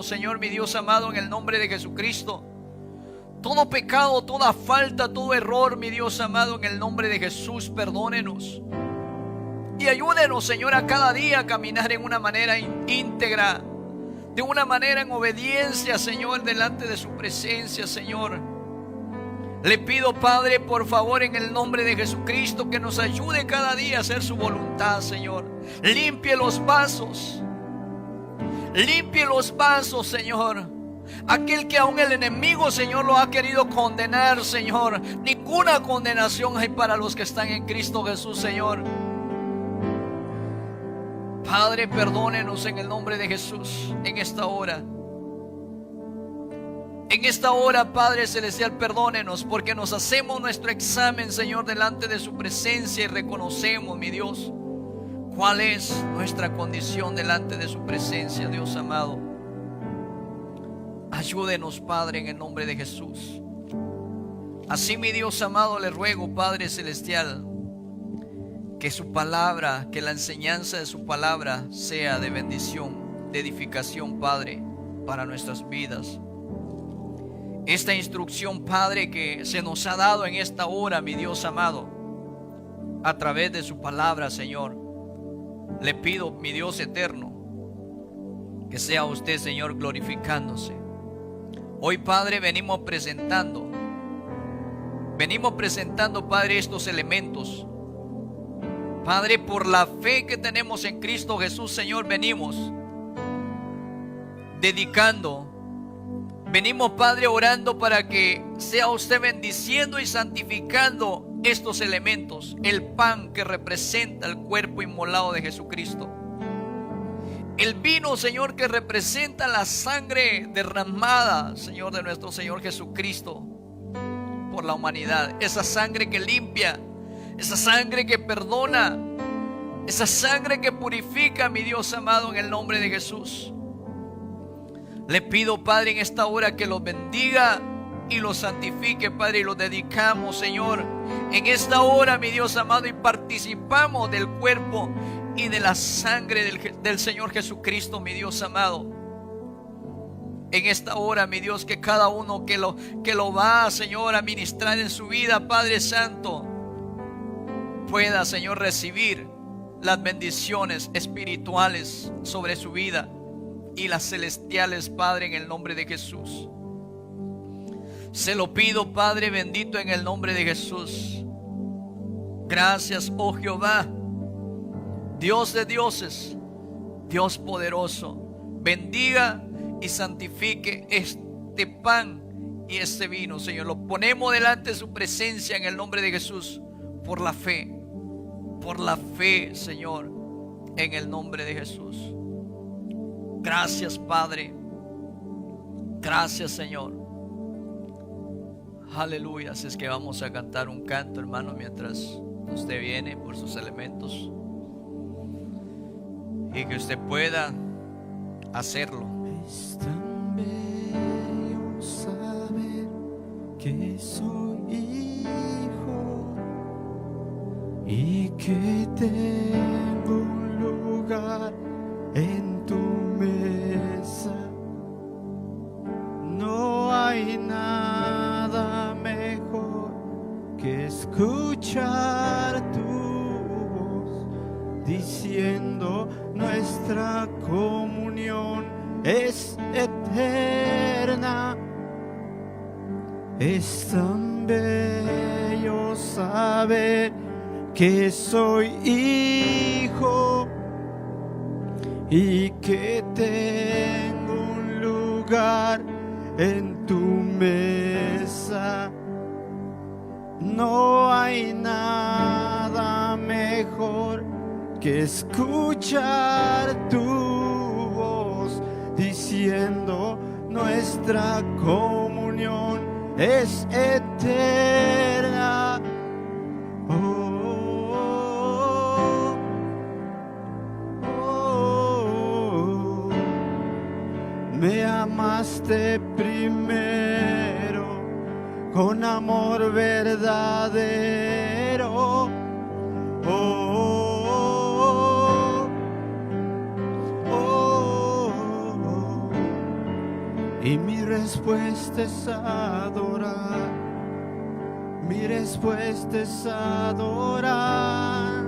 Señor, mi Dios amado, en el nombre de Jesucristo, todo pecado, toda falta, todo error, mi Dios amado, en el nombre de Jesús, perdónenos. Y ayúdenos, Señor, a cada día a caminar en una manera íntegra, de una manera en obediencia, Señor, delante de su presencia, Señor. Le pido, Padre, por favor, en el nombre de Jesucristo, que nos ayude cada día a hacer su voluntad, Señor. Limpie los vasos. Limpie los vasos, Señor. Aquel que aún el enemigo, Señor, lo ha querido condenar, Señor. Ninguna condenación hay para los que están en Cristo Jesús, Señor. Padre, perdónenos en el nombre de Jesús en esta hora. En esta hora, Padre Celestial, perdónenos porque nos hacemos nuestro examen, Señor, delante de su presencia y reconocemos, mi Dios, cuál es nuestra condición delante de su presencia, Dios amado. Ayúdenos, Padre, en el nombre de Jesús. Así, mi Dios amado, le ruego, Padre Celestial, que su palabra, que la enseñanza de su palabra sea de bendición, de edificación, Padre, para nuestras vidas. Esta instrucción, Padre, que se nos ha dado en esta hora, mi Dios amado, a través de su palabra, Señor, le pido, mi Dios eterno, que sea usted, Señor, glorificándose. Hoy, Padre, venimos presentando, Padre, estos elementos. Padre, por la fe que tenemos en Cristo Jesús, Señor, venimos dedicando. Venimos, Padre, orando para que sea usted bendiciendo y santificando estos elementos. El pan que representa el cuerpo inmolado de Jesucristo. El vino, Señor, que representa la sangre derramada, Señor, de nuestro Señor Jesucristo por la humanidad. Esa sangre que limpia, esa sangre que perdona, esa sangre que purifica, mi Dios amado, en el nombre de Jesús. Le pido, Padre, en esta hora que los bendiga y los santifique, Padre, y los dedicamos, Señor, en esta hora, mi Dios amado, y participamos del cuerpo y de la sangre del Señor Jesucristo, mi Dios amado. En esta hora, mi Dios, que cada uno que lo va, Señor, a ministrar en su vida, Padre Santo, pueda, Señor, recibir las bendiciones espirituales sobre su vida y las celestiales, Padre, en el nombre de Jesús. Se lo pido, Padre bendito, en el nombre de Jesús. Gracias, oh Jehová, Dios de dioses, Dios poderoso. Bendiga y santifique este pan y este vino, Señor. Lo ponemos delante de su presencia en el nombre de Jesús, por la fe, Señor, en el nombre de Jesús. Gracias, Padre. Gracias, Señor. Aleluya. Así es que vamos a cantar un canto, hermano, mientras usted viene por sus elementos, y que usted pueda hacerlo. Es tan bello saber que soy hijo y que tengo un lugar en tu mesa. No hay nada mejor que escuchar tu voz diciendo: nuestra comunión es eterna. Es tan bello saber que soy hijo y que tengo un lugar en tu mesa. No hay nada mejor que escuchar tu voz diciendo nuestra comunión es eterna. Oh, oh, me amaste primero con amor verdadero. Oh, oh, oh, y mi respuesta es adorar. Mi respuesta es adorar.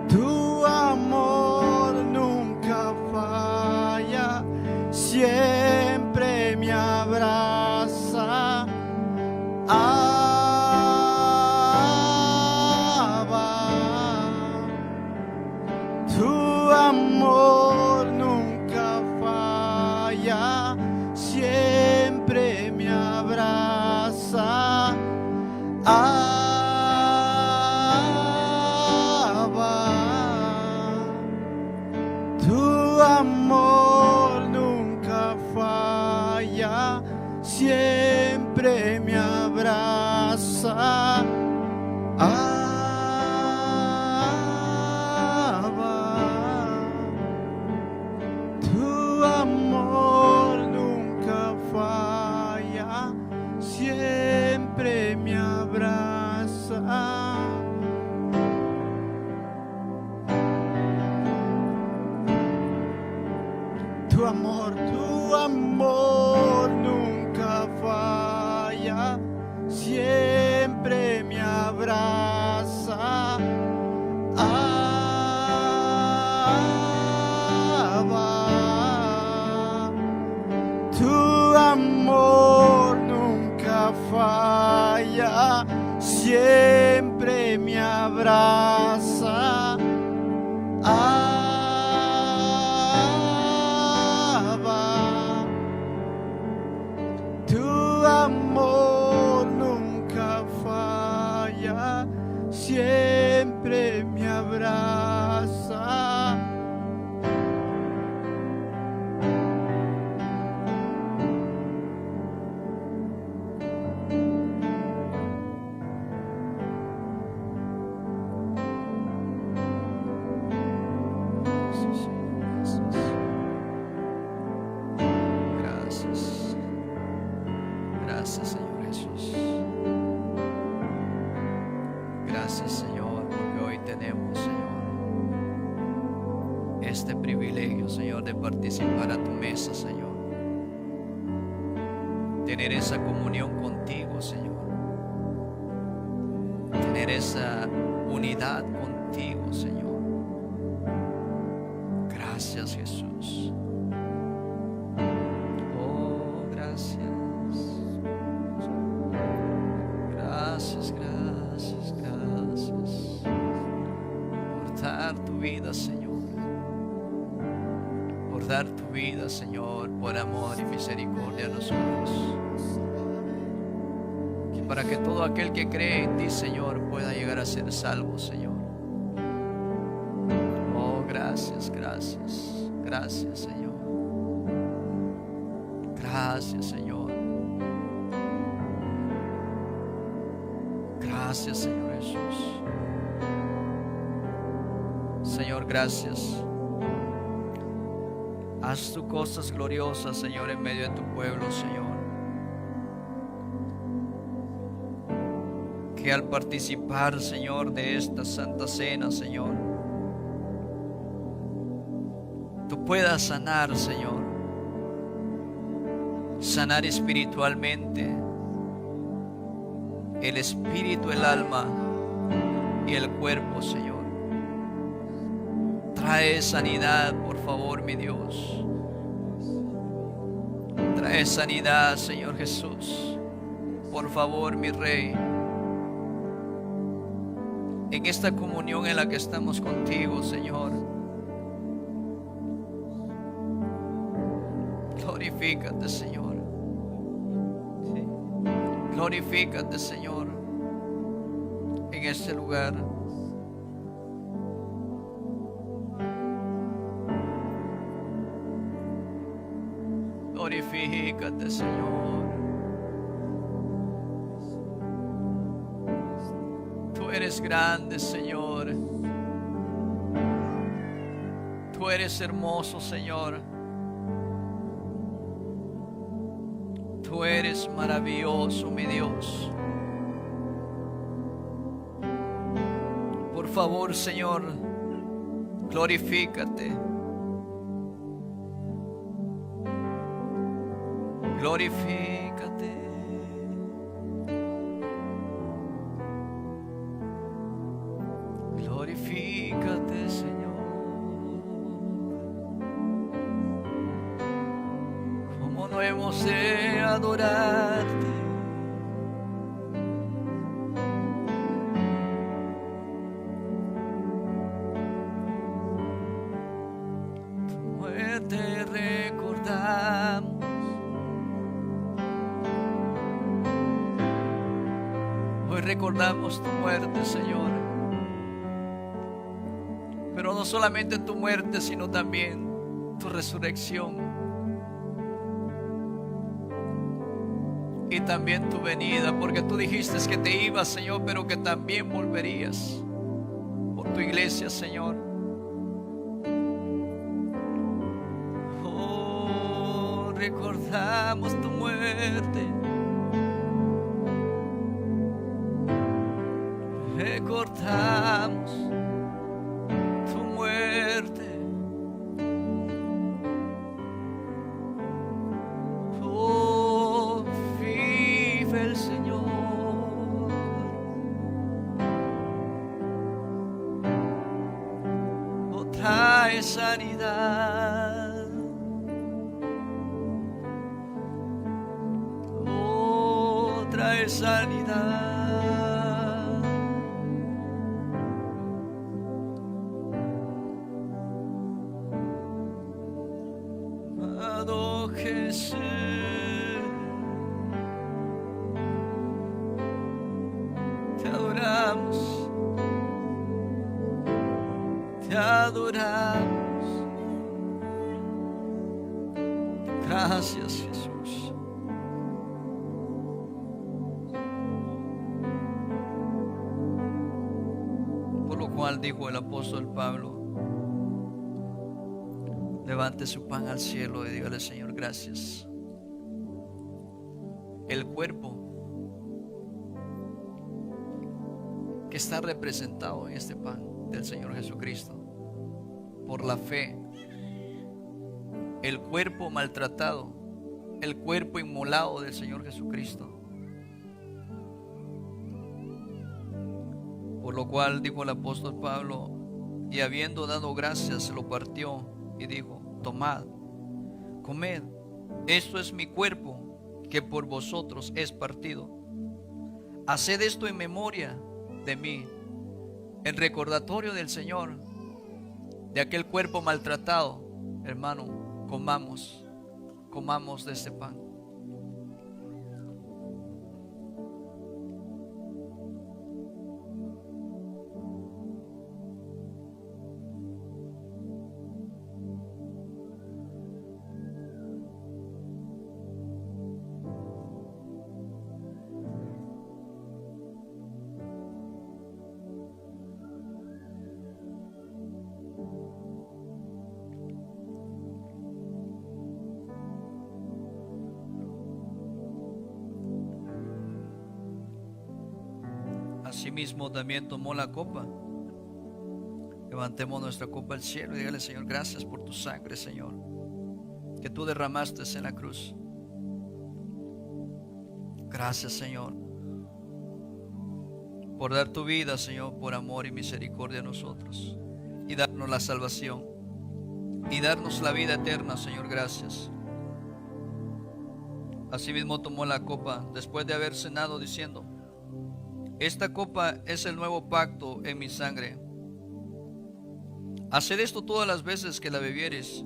Tu amor nunca falla, siempre me abraza. Tu amor nunca falla, siempre me abraza. Tu amor nunca falla, siempre me abraza. Tu amor nunca falla, siempre me abraza. Tu amor nunca falla, siempre me abraza. Tu amor nunca falla, siempre me abraza. Tu amor nunca falla, siempre me abraza. Gracias. Gracias, Señor Jesús. Gracias, Señor, porque hoy tenemos, Señor, este privilegio, Señor, de participar a tu mesa, Señor. Tener esa comunión contigo, Señor. Tener esa unidad contigo, Señor. Gracias, Jesús. Oh, gracias. Gracias, gracias, gracias por dar tu vida, Señor. Por dar tu vida, Señor, por amor y misericordia a nosotros. Y para que todo aquel que cree en ti, Señor, pueda llegar a ser salvo, Señor. Oh, gracias, gracias, gracias, Señor. Gracias, Señor. Gracias, Señor Jesús. Señor, gracias. Haz tus cosas gloriosas, Señor, en medio de tu pueblo, Señor. Que al participar, Señor, de esta Santa Cena, Señor, tú puedas sanar, Señor. Sanar espiritualmente el espíritu, el alma y el cuerpo, Señor. Trae sanidad, por favor, mi Dios. Trae sanidad, Señor Jesús. Por favor, mi Rey, en esta comunión en la que estamos contigo, Señor, glorifícate, Señor. Glorifícate, Señor, en este lugar. Glorifícate, Señor. Tú eres grande, Señor. Tú eres hermoso, Señor. Tú eres maravilloso, mi Dios. Por favor, Señor, glorifícate. Glorifícate. Glorifícate, Señor. ¿Cómo no hemos de adorarte? Tu muerte recordamos. Hoy recordamos tu muerte, Señor. Pero no solamente tu muerte, sino también tu resurrección. Y también tu venida, porque tú dijiste que te ibas, Señor, pero que también volverías por tu iglesia, Señor. Oh, recordamos tu muerte. Recordamos tu muerte. Oh, vive el Señor. Oh, trae sanidad. Oh, trae sanidad. Jesús, te adoramos, te adoramos. Gracias, Jesús. Por lo cual dijo el apóstol Pablo: levante su pan al cielo y dígale: Señor, gracias. El cuerpo que está representado en este pan del Señor Jesucristo, por la fe, el cuerpo maltratado, el cuerpo inmolado del Señor Jesucristo. Por lo cual dijo el apóstol Pablo, y habiendo dado gracias, se lo partió y dijo: tomad, comed, esto es mi cuerpo que por vosotros es partido. Haced esto en memoria de mí, en recordatorio del Señor, de aquel cuerpo maltratado. Hermano, comamos de este pan. Asimismo también tomó la copa. Levantemos nuestra copa al cielo y dígale: Señor, gracias por tu sangre, Señor, que tú derramaste en la cruz. Gracias, Señor, por dar tu vida, Señor, por amor y misericordia a nosotros, y darnos la salvación y darnos la vida eterna, Señor. Gracias. Asimismo tomó la copa después de haber cenado, diciendo: esta copa es el nuevo pacto en mi sangre. Haced esto todas las veces que la bebieres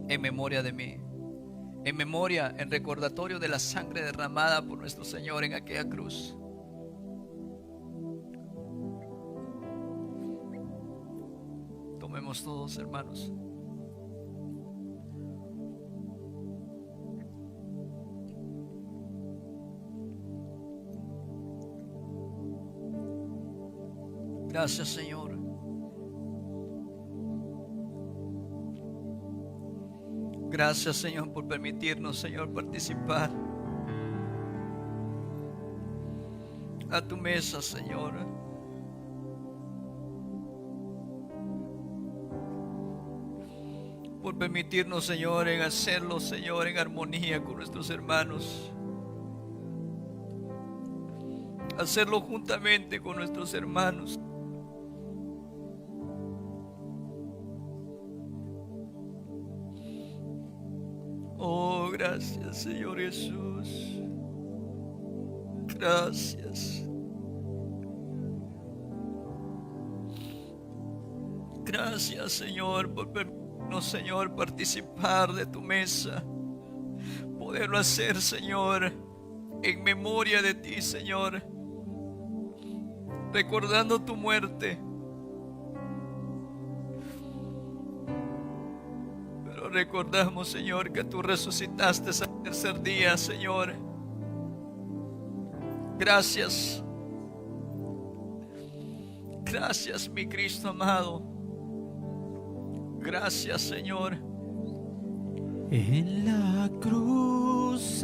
en memoria de mí. En memoria, en recordatorio de la sangre derramada por nuestro Señor en aquella cruz. Tomemos todos, hermanos. Gracias, Señor. Gracias, Señor, por permitirnos, Señor, participar a tu mesa, Señor. Por permitirnos, Señor, en hacerlo, Señor, en armonía con nuestros hermanos. Hacerlo juntamente con nuestros hermanos. Oh, gracias, Señor Jesús. Gracias. Gracias, Señor, por permitirnos, Señor, participar de tu mesa. Poderlo hacer, Señor, en memoria de ti, Señor. Recordando tu muerte. Recordamos, Señor, que tú resucitaste al tercer día, Señor. Gracias. Gracias, mi Cristo amado. Gracias, Señor. En la cruz,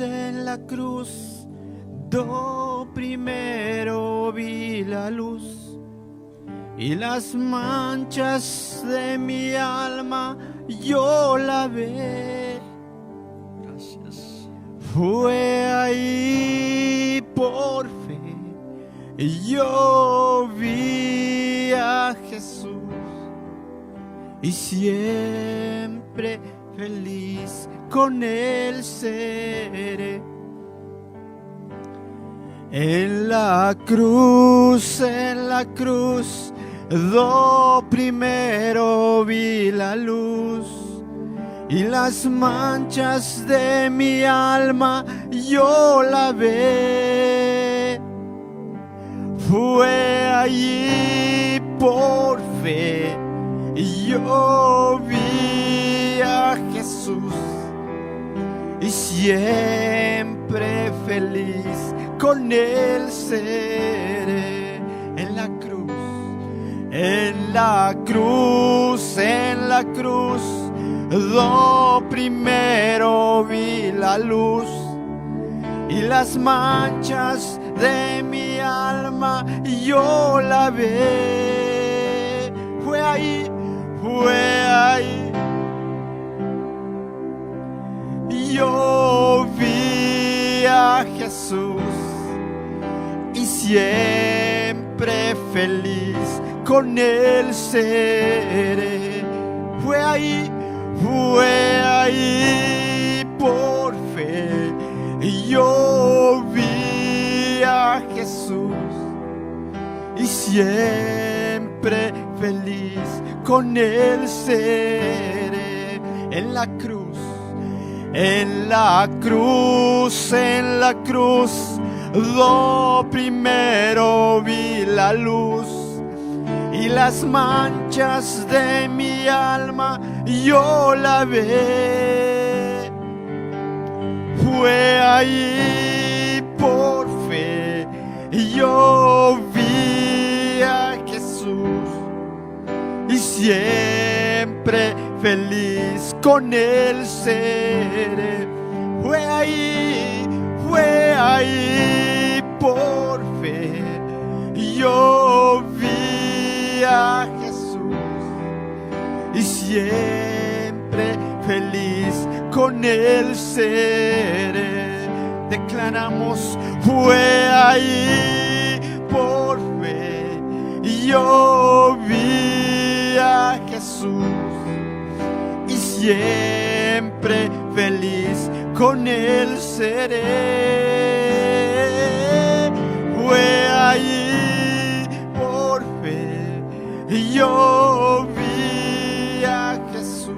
do primero vi la luz. Y las manchas de mi alma yo lavé. Gracias. Fue ahí por fe yo vi a Jesús. Y siempre feliz con él seré. En la cruz, do primero vi la luz. Y las manchas de mi alma yo lavé. Fue allí por fe yo vi a Jesús. Y siempre feliz con él seré. En la cruz, do primero vi la luz. Y las manchas de mi alma yo lavé. Fue ahí yo vi a Jesús. Y siempre feliz con él seré. Fue ahí por fe yo vi a Jesús. Y siempre feliz con él seré. En la cruz, do primero vi la luz. Y las manchas de mi alma yo lavé. Fue ahí por fe yo vi a Jesús. Y siempre feliz con él seré. Fue ahí por fe yo vi a Jesús. Y siempre feliz con él seré. Declaramos, fue ahí por fe yo vi a Jesús. Y siempre feliz con Él seré. Fue allí por fe y yo vi a Jesús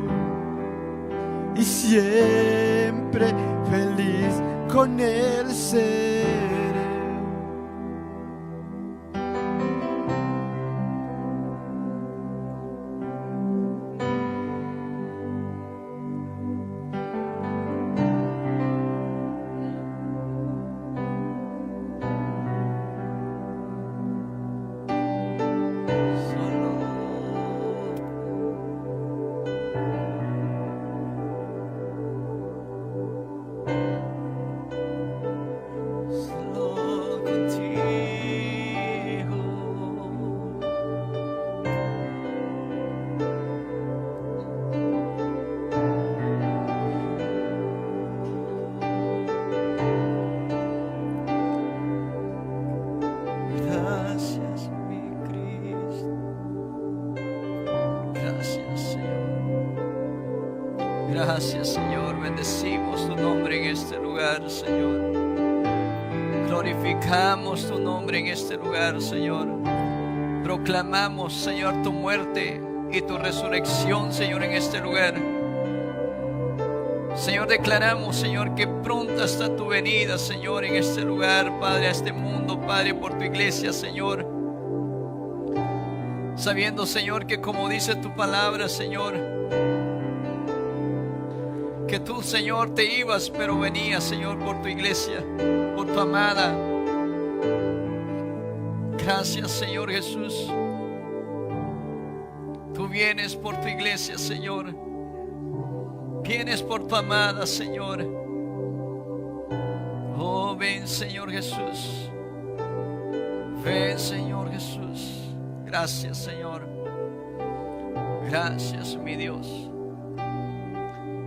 y siempre feliz con Él seré. Solo contigo. Gracias, mi Cristo. Gracias, Señor. Gracias, Señor. Bendecimos tu nombre en este lugar, Señor. Glorificamos tu nombre en este lugar, Señor. Proclamamos, Señor, tu muerte y tu resurrección, Señor, en este lugar. Señor, declaramos, Señor, que pronta está tu venida, Señor, en este lugar, Padre, a este mundo, Padre, por tu iglesia, Señor. Sabiendo, Señor, que como dice tu palabra, Señor, que tú, Señor, te ibas, pero venías, Señor, por tu iglesia, por tu amada. Gracias, Señor Jesús. Tú vienes por tu iglesia, Señor. Vienes por tu amada, Señor. Oh, ven, Señor Jesús. Ven, Señor Jesús. Gracias, Señor. Gracias, mi Dios.